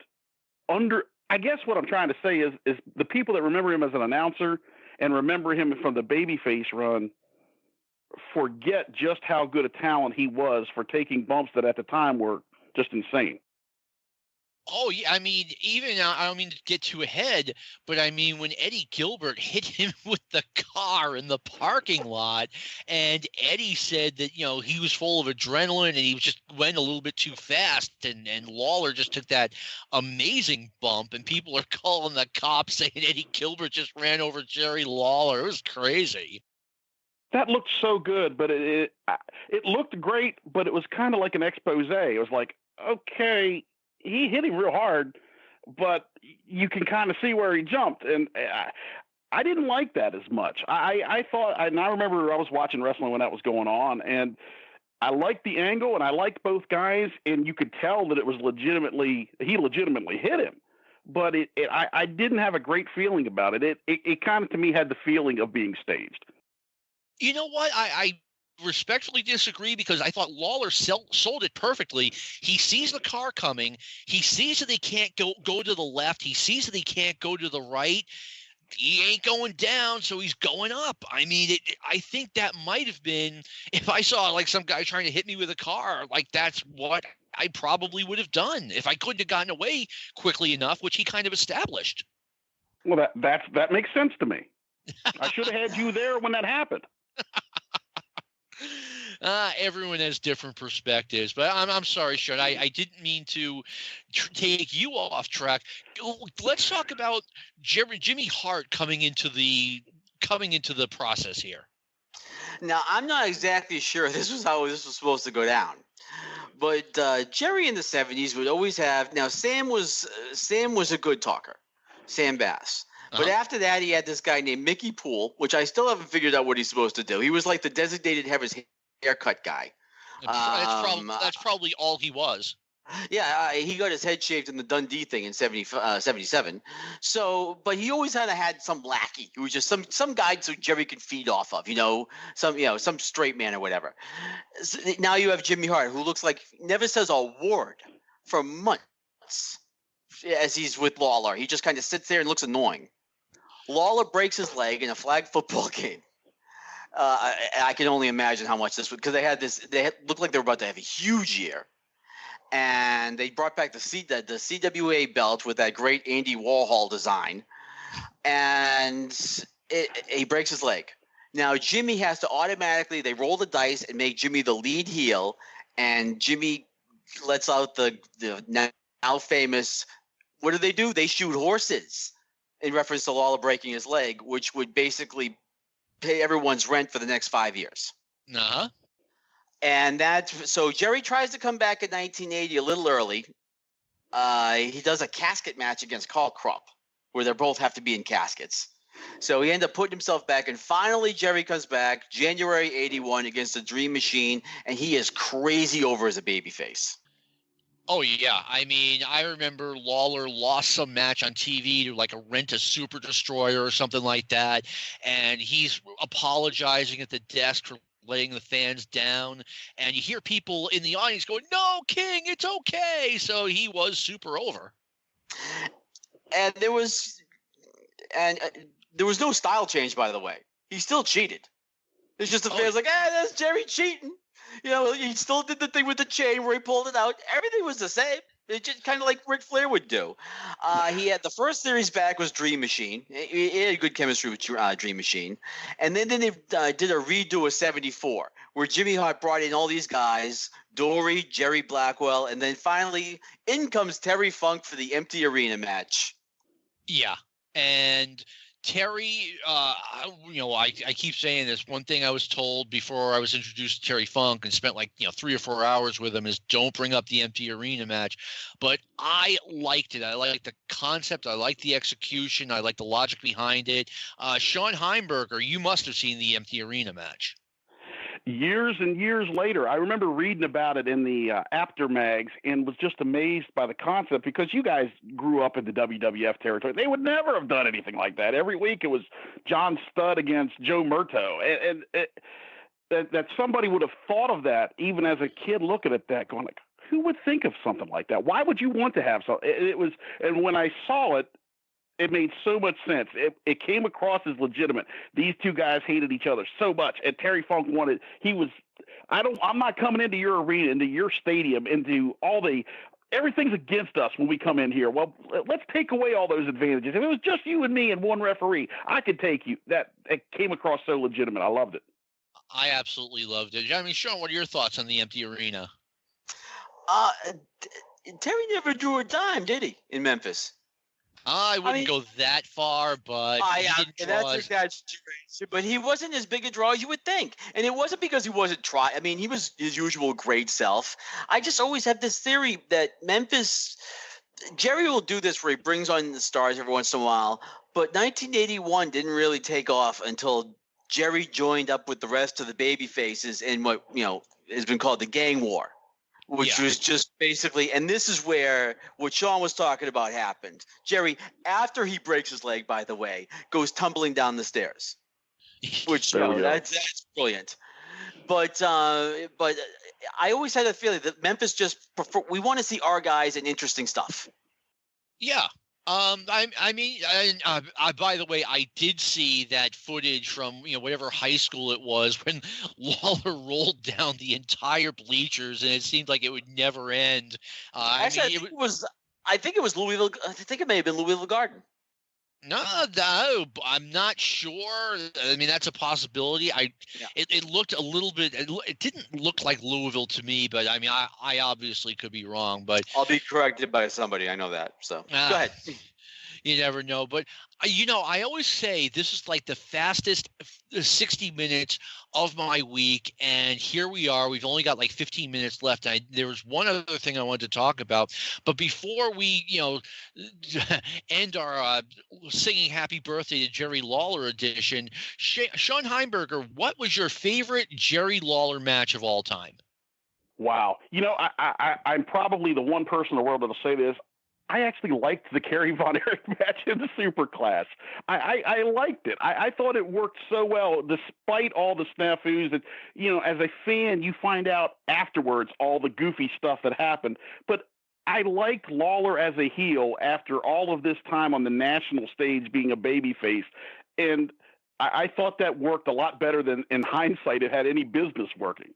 S3: under. I guess what I'm trying to say is the people that remember him as an announcer and remember him from the babyface run forget just how good a talent he was for taking bumps that at the time were just insane.
S1: Oh, yeah. I mean, even I don't mean to get too ahead, but I mean, when Eddie Gilbert hit him with the car in the parking lot, and Eddie said that, he was full of adrenaline and he just went a little bit too fast, and Lawler just took that amazing bump, and people are calling the cops saying Eddie Gilbert just ran over Jerry Lawler. It was crazy.
S3: That looked so good, but it looked great, but it was kind of like an expose. It was like, okay, he hit him real hard, but you can kind of see where he jumped. And I didn't like that as much. I thought, and I remember I was watching wrestling when that was going on, and I liked the angle and I liked both guys, and you could tell that it was he legitimately hit him, but I didn't have a great feeling about it. It kind of, to me, had the feeling of being staged.
S1: You know what? I respectfully disagree because I thought Lawler sold it perfectly. He sees the car coming. He sees that they can't go to the left. He sees that he can't go to the right. He ain't going down, so he's going up. I mean, I think that might have been, if I saw like some guy trying to hit me with a car, like that's what I probably would have done if I couldn't have gotten away quickly enough, which he kind of established.
S3: Well, that makes sense to me. I should have had you there when that happened.
S1: Everyone has different perspectives, but I'm sorry, Shawn. I didn't mean to take you off track. Let's talk about Jimmy Hart coming into the process here.
S2: Now, I'm not exactly sure this was how this was supposed to go down, but Jerry in the 70s would always have. Now, Sam was a good talker, Sam Bass. But after that, he had this guy named Mickey Poole, which I still haven't figured out what he's supposed to do. He was like the designated have his haircut guy.
S1: That's probably all he was.
S2: Yeah, he got his head shaved in the Dundee thing in 77. So, but he always had some lackey who was just some guy so Jerry could feed off of, some straight man or whatever. So now you have Jimmy Hart, who looks like never says a word for months as he's with Lawler. He just kind of sits there and looks annoying. Lawler breaks his leg in a flag football game. I can only imagine how much this would, because they looked like they were about to have a huge year. And they brought back the CWA belt with that great Andy Warhol design. And he breaks his leg. Now, Jimmy has to automatically, they roll the dice and make Jimmy the lead heel. And Jimmy lets out the now famous, what do? They shoot horses. In reference to Lawler breaking his leg, which would basically pay everyone's rent for the next 5 years.
S1: Uh-huh.
S2: And so Jerry tries to come back in 1980 a little early. He does a casket match against Carl Krupp, where they both have to be in caskets. So he ended up putting himself back, and finally Jerry comes back January 81 against the Dream Machine, and he is crazy over as a babyface.
S1: Oh, yeah. I mean, I remember Lawler lost some match on TV to like a Rent a Super Destroyer or something like that. And he's apologizing at the desk for letting the fans down. And you hear people in the audience going, "No, King, it's okay." So he was super over.
S2: And there was no style change, by the way. He still cheated. It's just the fans like, that's Jerry cheating. He still did the thing with the chain where he pulled it out. Everything was the same. It just kind of like Ric Flair would do. He had the first series back was Dream Machine. He had good chemistry with Dream Machine. And then they did a redo of 74 where Jimmy Hart brought in all these guys, Dory, Jerry Blackwell, and then finally in comes Terry Funk for the empty arena match.
S1: Yeah. And Terry, I keep saying this. One thing I was told before I was introduced to Terry Funk and spent 3 or 4 hours with him is don't bring up the empty arena match. But I liked it. I liked the concept. I liked the execution. I liked the logic behind it. Shawn Heimberger, you must have seen the empty arena match.
S3: Years and years later, I remember reading about it in the After Mags and was just amazed by the concept because you guys grew up in the WWF territory. They would never have done anything like that. Every week it was John Studd against Joe Murto. And that somebody would have thought of that even as a kid looking at that going like, who would think of something like that? Why would you want to have something? And when I saw it, it made so much sense. It came across as legitimate. These two guys hated each other so much, and Terry Funk I'm not coming into your arena, into your stadium, into everything's against us when we come in here. Well, let's take away all those advantages. If it was just you and me and one referee, I could take you. It came across so legitimate. I loved it.
S1: I absolutely loved it. I mean, Shawn, what are your thoughts on the empty arena?
S2: Terry never drew a dime, did he, in Memphis?
S1: I wouldn't go that far, but
S2: but he wasn't as big a draw as you would think. And it wasn't because he wasn't trying. I mean, he was his usual great self. I just always have this theory that Memphis – Jerry will do this where he brings on the stars every once in a while, but 1981 didn't really take off until Jerry joined up with the rest of the baby faces in what has been called the gang war. Which was just basically, and this is where what Shawn was talking about happened. Jerry, after he breaks his leg, by the way, goes tumbling down the stairs. which that's brilliant. But I always had a feeling that Memphis just we want to see our guys in interesting stuff.
S1: Yeah. I mean, by the way, I did see that footage from whatever high school it was when Lawler rolled down the entire bleachers, and it seemed like it would never end.
S2: Actually, I think it was Louisville. I think it may have been Louisville Garden.
S1: No, I'm not sure. I mean, that's a possibility. It looked a little bit. It didn't look like Louisville to me, but I mean, I obviously could be wrong. But
S2: I'll be corrected by somebody. I know that. So go ahead.
S1: You never know. But, I always say this is like the fastest 60 minutes of my week. And here we are. We've only got like 15 minutes left. There was one other thing I wanted to talk about. But before we, end our singing happy birthday to Jerry Lawler edition, Shawn Heimberger, what was your favorite Jerry Lawler match of all time?
S3: Wow. I'm probably the one person in the world that'll say this. I actually liked the Kerry Von Erich match in the Superclass. I liked it. I thought it worked so well, despite all the snafus. And, as a fan, you find out afterwards all the goofy stuff that happened. But I liked Lawler as a heel after all of this time on the national stage being a babyface. And I thought that worked a lot better than, in hindsight, it had any business working.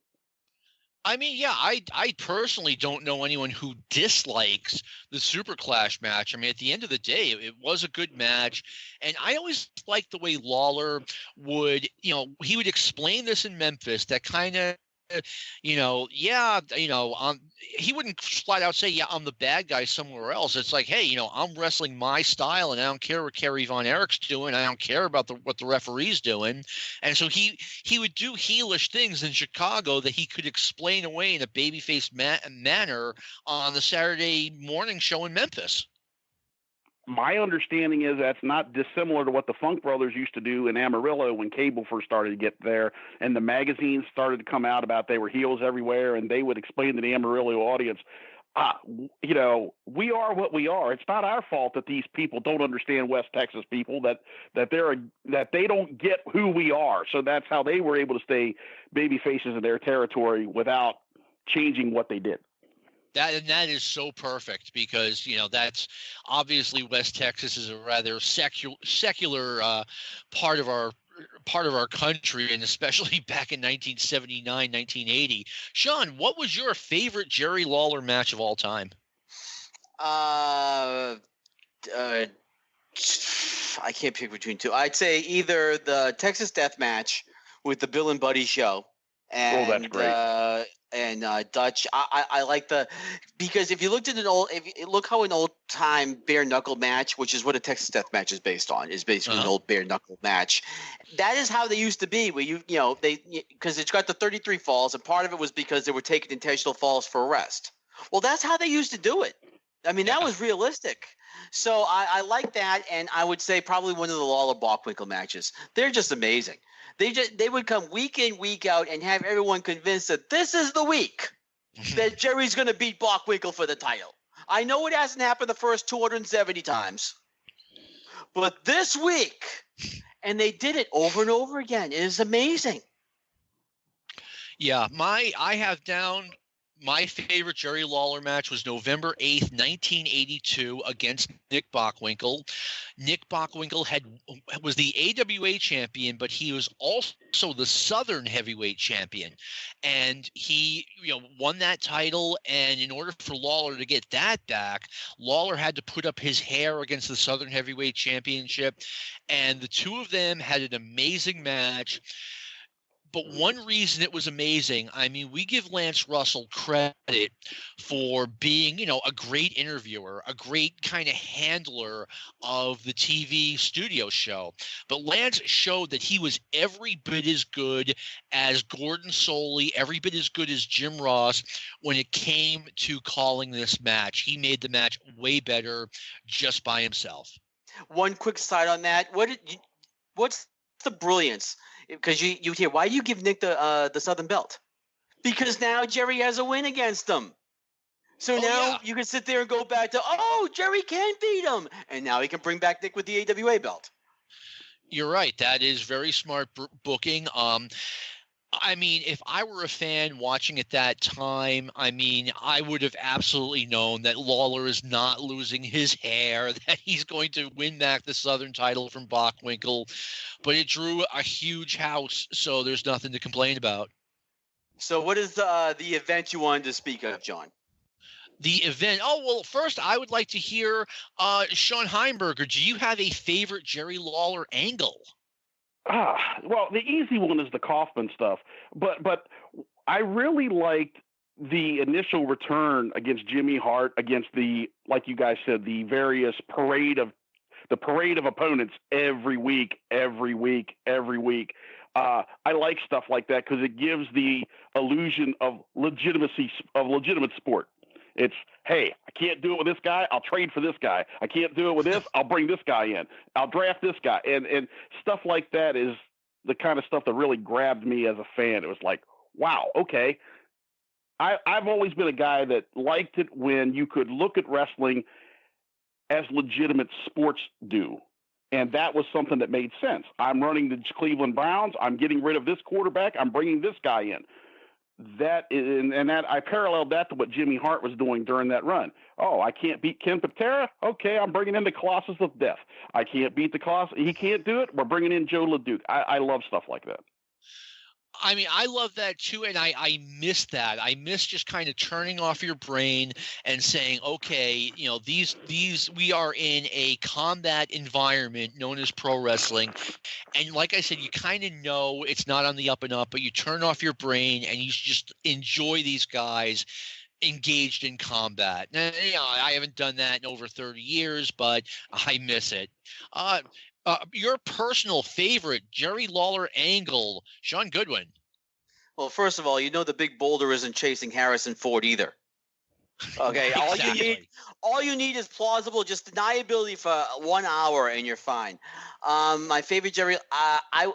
S1: I mean, yeah, I personally don't know anyone who dislikes the Super Clash match. I mean, at the end of the day, it was a good match. And I always liked the way Lawler would, he would explain this in Memphis, that kind of, he wouldn't flat out say, yeah, I'm the bad guy somewhere else. It's like, hey, I'm wrestling my style, and I don't care what Kerry Von Erich's doing. I don't care about what the referee's doing. And so he would do heelish things in Chicago that he could explain away in a babyface manner on the Saturday morning show in Memphis.
S3: My understanding is that's not dissimilar to what the Funk Brothers used to do in Amarillo when cable first started to get there, and the magazines started to come out about they were heels everywhere, and they would explain to the Amarillo audience, we are what we are. It's not our fault that these people don't understand West Texas people, that they don't get who we are. So that's how they were able to stay baby faces in their territory without changing what they did.
S1: That is so perfect, because that's obviously West Texas is a rather secular part of our country, and especially back in 1979, 1980. Shawn, what was your favorite Jerry Lawler match of all time?
S2: I can't pick between two. I'd say either the Texas Death Match with the Bill and Buddy show, and
S3: that's great.
S2: And Dutch. I like because if you looked at look how an old time bare knuckle match, which is what a Texas Death Match is based on, is basically an old bare knuckle match. That is how they used to be, where because it's got the 33 falls, and part of it was because they were taking intentional falls for arrest. Well, that's how they used to do it. I mean, that was realistic. So I like that, and I would say probably one of the Lawler Bockwinkel matches. They're just amazing. They would come week in, week out, and have everyone convinced that this is the week that Jerry's going to beat Bockwinkel for the title. I know it hasn't happened the first 270 times, but this week, and they did it over and over again. It is amazing.
S1: Yeah, I have down my favorite Jerry Lawler match was November 8th, 1982 against Nick Bockwinkel. Nick Bockwinkel was the AWA champion, but he was also the Southern heavyweight champion. And he won that title, and in order for Lawler to get that back, Lawler had to put up his hair against the Southern heavyweight championship. And the two of them had an amazing match. But one reason it was amazing, I mean, we give Lance Russell credit for being, a great interviewer, a great kind of handler of the TV studio show. But Lance showed that he was every bit as good as Gordon Soley, every bit as good as Jim Ross when it came to calling this match. He made the match way better just by himself.
S2: One quick side on that. What's the brilliance? Because you hear, why do you give Nick the Southern belt? Because now Jerry has a win against him. So you can sit there and go back to, Jerry can beat him. And now he can bring back Nick with the AWA belt.
S1: You're right. That is very smart booking. I mean, if I were a fan watching at that time, I mean, I would have absolutely known that Lawler is not losing his hair, that he's going to win back the Southern title from Bockwinkel. But it drew a huge house, so there's nothing to complain about.
S2: So what is the event you wanted to speak of, John?
S1: The event. Oh, well, first I would like to hear Shawn Heimberger. Do you have a favorite Jerry Lawler angle?
S3: Well, the easy one is the Kaufman stuff, but I really liked the initial return against Jimmy Hart, against the, like you guys said, the various parade of opponents every week. I like stuff like that because it gives the illusion of legitimacy, of legitimate sport. It's, hey, I can't do it with this guy, I'll trade for this guy. I can't do it with this, I'll bring this guy in. I'll draft this guy. And stuff like that is the kind of stuff that really grabbed me as a fan. It was like, wow, okay. I've always been a guy that liked it when you could look at wrestling as legitimate sports do. And that was something that made sense. I'm running the Cleveland Browns. I'm getting rid of this quarterback. I'm bringing this guy in. That is, and that I paralleled that to what Jimmy Hart was doing during that run. Oh, I can't beat Ken Patera. Okay, I'm bringing in the Colossus of Death. I can't beat the Colossus. He can't do it. We're bringing in Joe LeDuc. I love stuff like that.
S1: I mean, I love that too, and I miss that. I miss just kind of turning off your brain and saying, okay, you know, these we are in a combat environment known as pro wrestling, and like I said, you kind of know it's not on the up and up, but you turn off your brain and you just enjoy these guys engaged in combat. Now, you know, I haven't done that in over 30 years, but I miss it. Your personal favorite Jerry Lawler angle, Sean Goodwin.
S2: Well, first of all, you know the big boulder isn't chasing Harrison Ford either. Okay,
S1: Exactly.
S2: all you need is plausible, just deniability for 1 hour, and you're fine. My favorite Jerry, I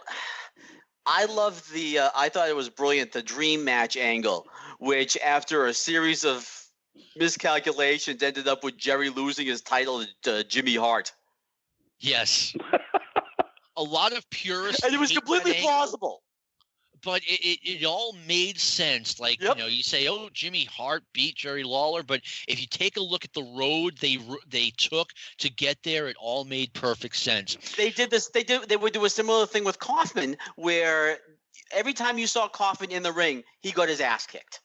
S2: love the. I thought it was brilliant, the dream match angle, which after a series of miscalculations ended up with Jerry losing his title to Jimmy Hart.
S1: Yes. A lot of purists.
S2: And it was completely plausible.
S1: But it all made sense. Like,
S2: Yep.
S1: you know, you say, oh, Jimmy Hart beat Jerry Lawler. But if you take a look at the road they took to get there, it all made perfect sense.
S2: They did this. They would do a similar thing with Kaufman, where every time you saw Kaufman in the ring, he got his ass kicked.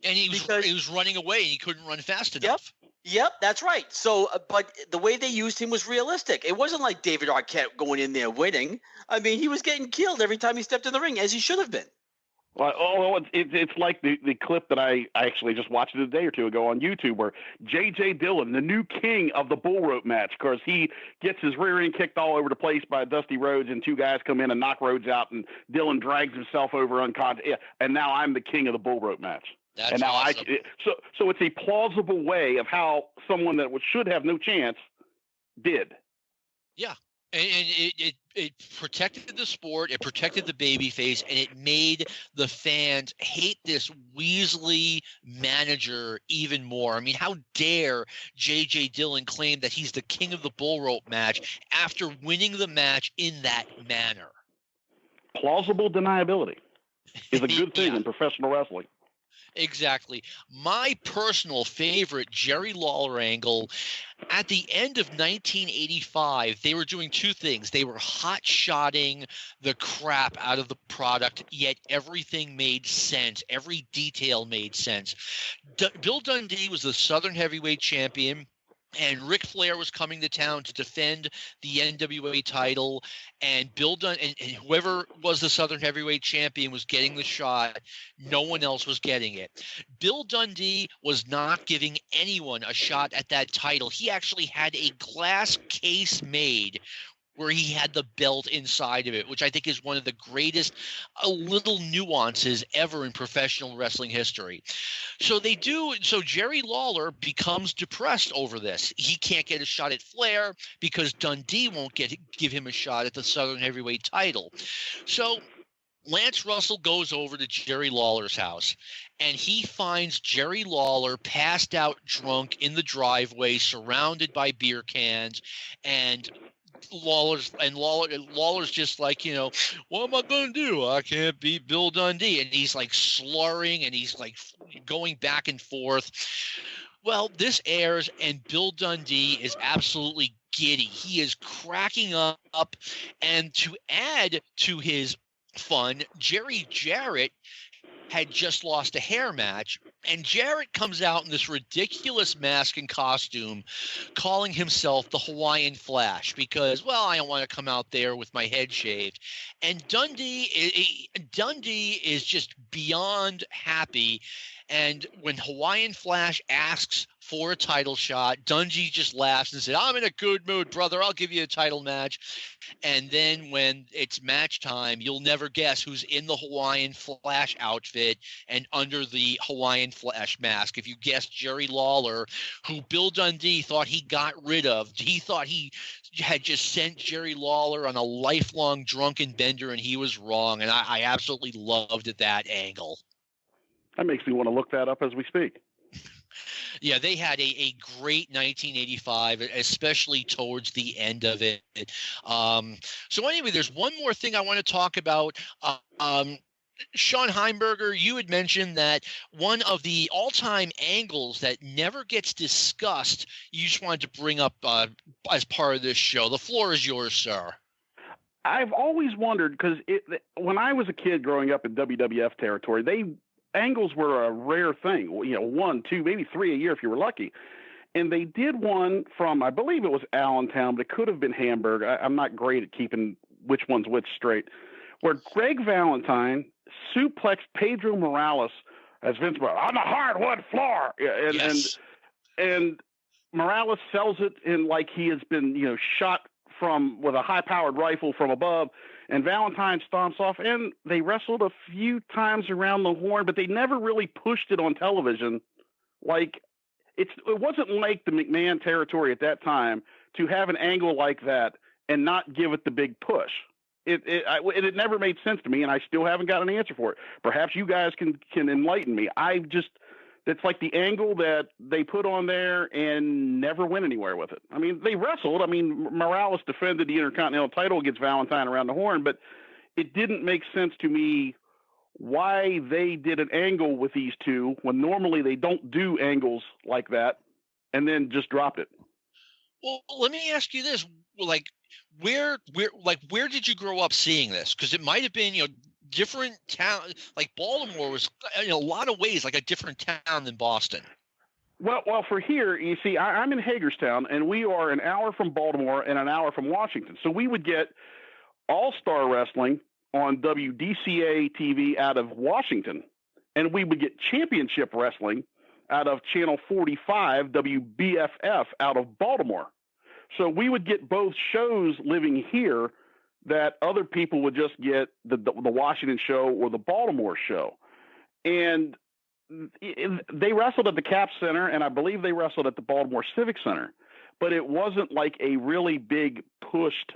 S1: And he was running away, and he couldn't run fast enough.
S2: Yep, that's right. So, but the way they used him was realistic. It wasn't like David Arquette going in there winning. I mean, he was getting killed every time he stepped in the ring, as he should have been.
S3: Well, it's like the clip that I actually just watched a day or two ago on YouTube, where J.J. Dillon, the new king of the bull rope match, because he gets his rear end kicked all over the place by Dusty Rhodes, and two guys come in and knock Rhodes out, and Dillon drags himself over unconscious. And now I'm the king of the bull rope match.
S1: That's
S3: and now
S1: awesome.
S3: So it's a plausible way of how someone that should have no chance did.
S1: Yeah. And it protected the sport, it protected the babyface, and it made the fans hate this Weasley manager even more. I mean, how dare J.J. Dillon claim that he's the king of the bull rope match after winning the match in that manner?
S3: Plausible deniability is a good thing in professional wrestling.
S1: Exactly. My personal favorite Jerry Lawler angle, at the end of 1985, they were doing two things. They were hot-shotting the crap out of the product, yet everything made sense. Every detail made sense. Bill Dundee was the Southern Heavyweight Champion, and Ric Flair was coming to town to defend the NWA title, and Bill Dundee and whoever was the Southern Heavyweight Champion was getting the shot. No one else was getting it. Bill Dundee was not giving anyone a shot at that title. He actually had a glass case made where he had the belt inside of it, which I think is one of the greatest little nuances ever in professional wrestling history. So Jerry Lawler becomes depressed over this. He can't get a shot at Flair because Dundee won't give him a shot at the Southern Heavyweight title. So Lance Russell goes over to Jerry Lawler's house, and he finds Jerry Lawler passed out drunk in the driveway, surrounded by beer cans, and Lawler's just like, what am I going to do? I can't beat Bill Dundee. And he's like slurring and he's like going back and forth. Well, this airs and Bill Dundee is absolutely giddy. He is cracking up. And to add to his fun, Jerry Jarrett had just lost a hair match, and Jarrett comes out in this ridiculous mask and costume, calling himself the Hawaiian Flash because, well, I don't want to come out there with my head shaved. And Dundee is just beyond happy. And when Hawaiian Flash asks for a title shot, Dundee just laughs and said, I'm in a good mood, brother. I'll give you a title match. And then when it's match time, you'll never guess who's in the Hawaiian Flash outfit and under the Hawaiian Flash mask. If you guessed Jerry Lawler, who Bill Dundee thought he got rid of, he thought he had just sent Jerry Lawler on a lifelong drunken bender, and he was wrong. And I absolutely loved that angle.
S3: That makes me want to look that up as we speak.
S1: Yeah, they had a great 1985, especially towards the end of it. So anyway, there's one more thing I want to talk about. Shawn Heimberger, you had mentioned that one of the all-time angles that never gets discussed, you just wanted to bring up as part of this show. The floor is yours, sir.
S3: I've always wondered, because when I was a kid growing up in WWF territory, angles were a rare thing, 1, 2, maybe 3 a year if you were lucky. And they did one from, I believe it was Allentown, but it could have been Hamburg. I'm not great at keeping which one's which straight, where Greg Valentine suplexed Pedro Morales as Vince Morales on the hardwood floor. And Morales sells it in like he has been, shot with a high-powered rifle from above. And Valentine stomps off, and they wrestled a few times around the horn, but they never really pushed it on television. Like it wasn't like the McMahon territory at that time to have an angle like that and not give it the big push. It never made sense to me, and I still haven't got an answer for it. Perhaps you guys can enlighten me. It's like the angle that they put on there and never went anywhere with it. I mean, they wrestled. I mean, Morales defended the Intercontinental title against Valentine around the horn, but it didn't make sense to me why they did an angle with these two when normally they don't do angles like that, and then just dropped it.
S1: Well, let me ask you this. Like, where did you grow up seeing this? Because it might have been, different town, like Baltimore was in a lot of ways like a different town than Boston.
S3: Well, for here, you see, I'm in Hagerstown, and we are an hour from Baltimore and an hour from Washington. So we would get All-Star Wrestling on WDCA TV out of Washington, and we would get Championship Wrestling out of Channel 45 WBFF out of Baltimore. So we would get both shows living here that other people would just get the Washington show or the Baltimore show. And they wrestled at the Cap Center, and I believe they wrestled at the Baltimore Civic Center. But it wasn't like a really big pushed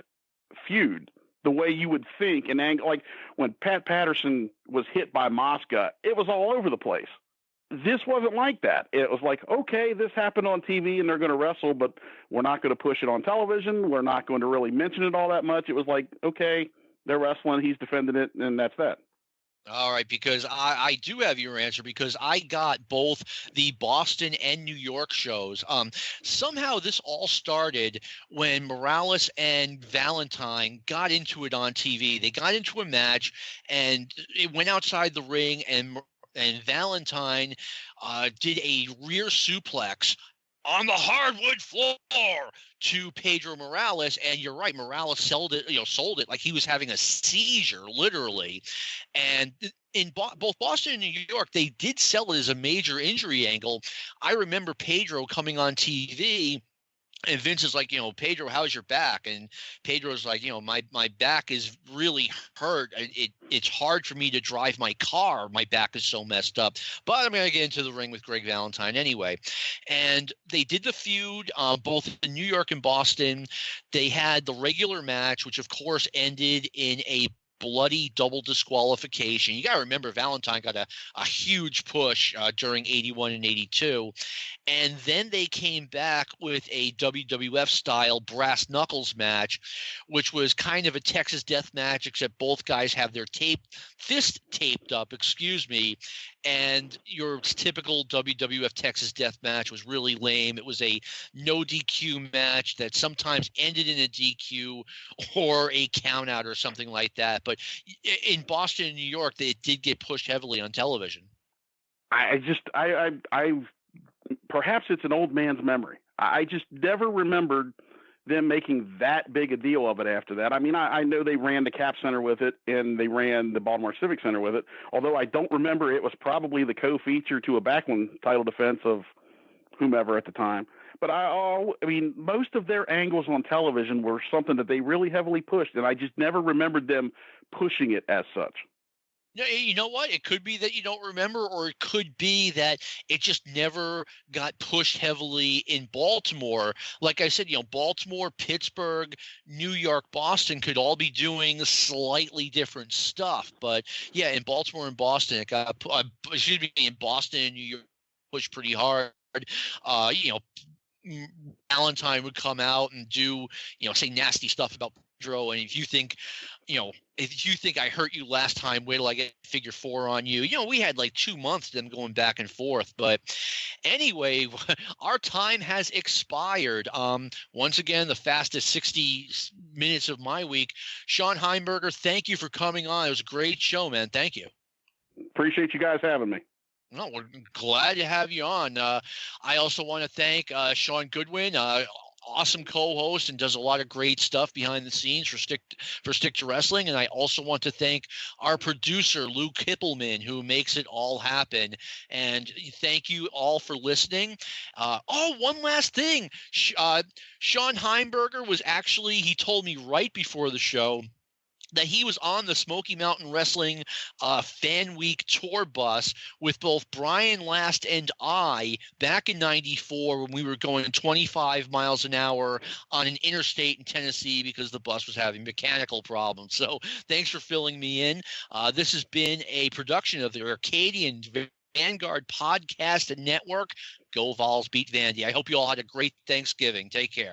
S3: feud the way you would think. And like when Pat Patterson was hit by Mosca, it was all over the place. This wasn't like that. It was like, okay, this happened on TV and they're going to wrestle, but we're not going to push it on television. We're not going to really mention it all that much. It was like, okay, they're wrestling, he's defending it, and that's that.
S1: All right, because I do have your answer, because I got both the Boston and New York shows. Somehow this all started when Morales and Valentine got into it on TV. They got into a match, and it went outside the ring, and Valentine did a rear suplex on the hardwood floor to Pedro Morales. And you're right, Morales sold it like he was having a seizure, literally. And in both Boston and New York, they did sell it as a major injury angle. I remember Pedro coming on TV, and Vince is like, Pedro, how's your back? And Pedro's like, my back is really hurt. It's hard for me to drive my car. My back is so messed up. But I'm going to get into the ring with Greg Valentine anyway. And they did the feud, both in New York and Boston. They had the regular match, which of course ended in a bloody double disqualification. You got to remember, Valentine got a huge push during 81 and 82. And then they came back with a WWF-style brass knuckles match, which was kind of a Texas death match, except both guys have their fist taped up, and your typical WWF Texas death match was really lame. It was a no DQ match that sometimes ended in a DQ or a count out or something like that. But in Boston and New York, they did get pushed heavily on television.
S3: I perhaps it's an old man's memory. I just never remembered them making that big a deal of it after that. I mean, I know they ran the Cap Center with it and they ran the Baltimore Civic Center with it, although I don't remember it was probably the co-feature to a Backlund title defense of whomever at the time. But I mean, most of their angles on television were something that they really heavily pushed, and I just never remembered them pushing it as such.
S1: You know what? It could be that you don't remember, or it could be that it just never got pushed heavily in Baltimore. Like I said, Baltimore, Pittsburgh, New York, Boston could all be doing slightly different stuff. But yeah, in Baltimore and Boston, it got in Boston and New York pushed pretty hard. Valentine would come out and do, say nasty stuff about Pedro, and if you think I hurt you last time, wait till I get figure 4 on you. We had like 2 months of them going back and forth. But anyway, our time has expired. Once again, the fastest 60 minutes of my week. Shawn Heimberger, thank you for coming on. It was a great show, man. Thank you.
S3: Appreciate you guys having me.
S1: No, we're glad to have you on. I also want to thank Sean Goodwin, awesome co-host, and does a lot of great stuff behind the scenes for Stick to Wrestling. And I also want to thank our producer, Lou Kippelman, who makes it all happen. And thank you all for listening. One last thing. Shawn Heimberger he told me right before the show that he was on the Smoky Mountain Wrestling Fan Week tour bus with both Brian Last and I back in '94 when we were going 25 miles an hour on an interstate in Tennessee because the bus was having mechanical problems. So thanks for filling me in. This has been a production of the Arcadian Vanguard Podcast and Network. Go Vols, beat Vandy. I hope you all had a great Thanksgiving. Take care.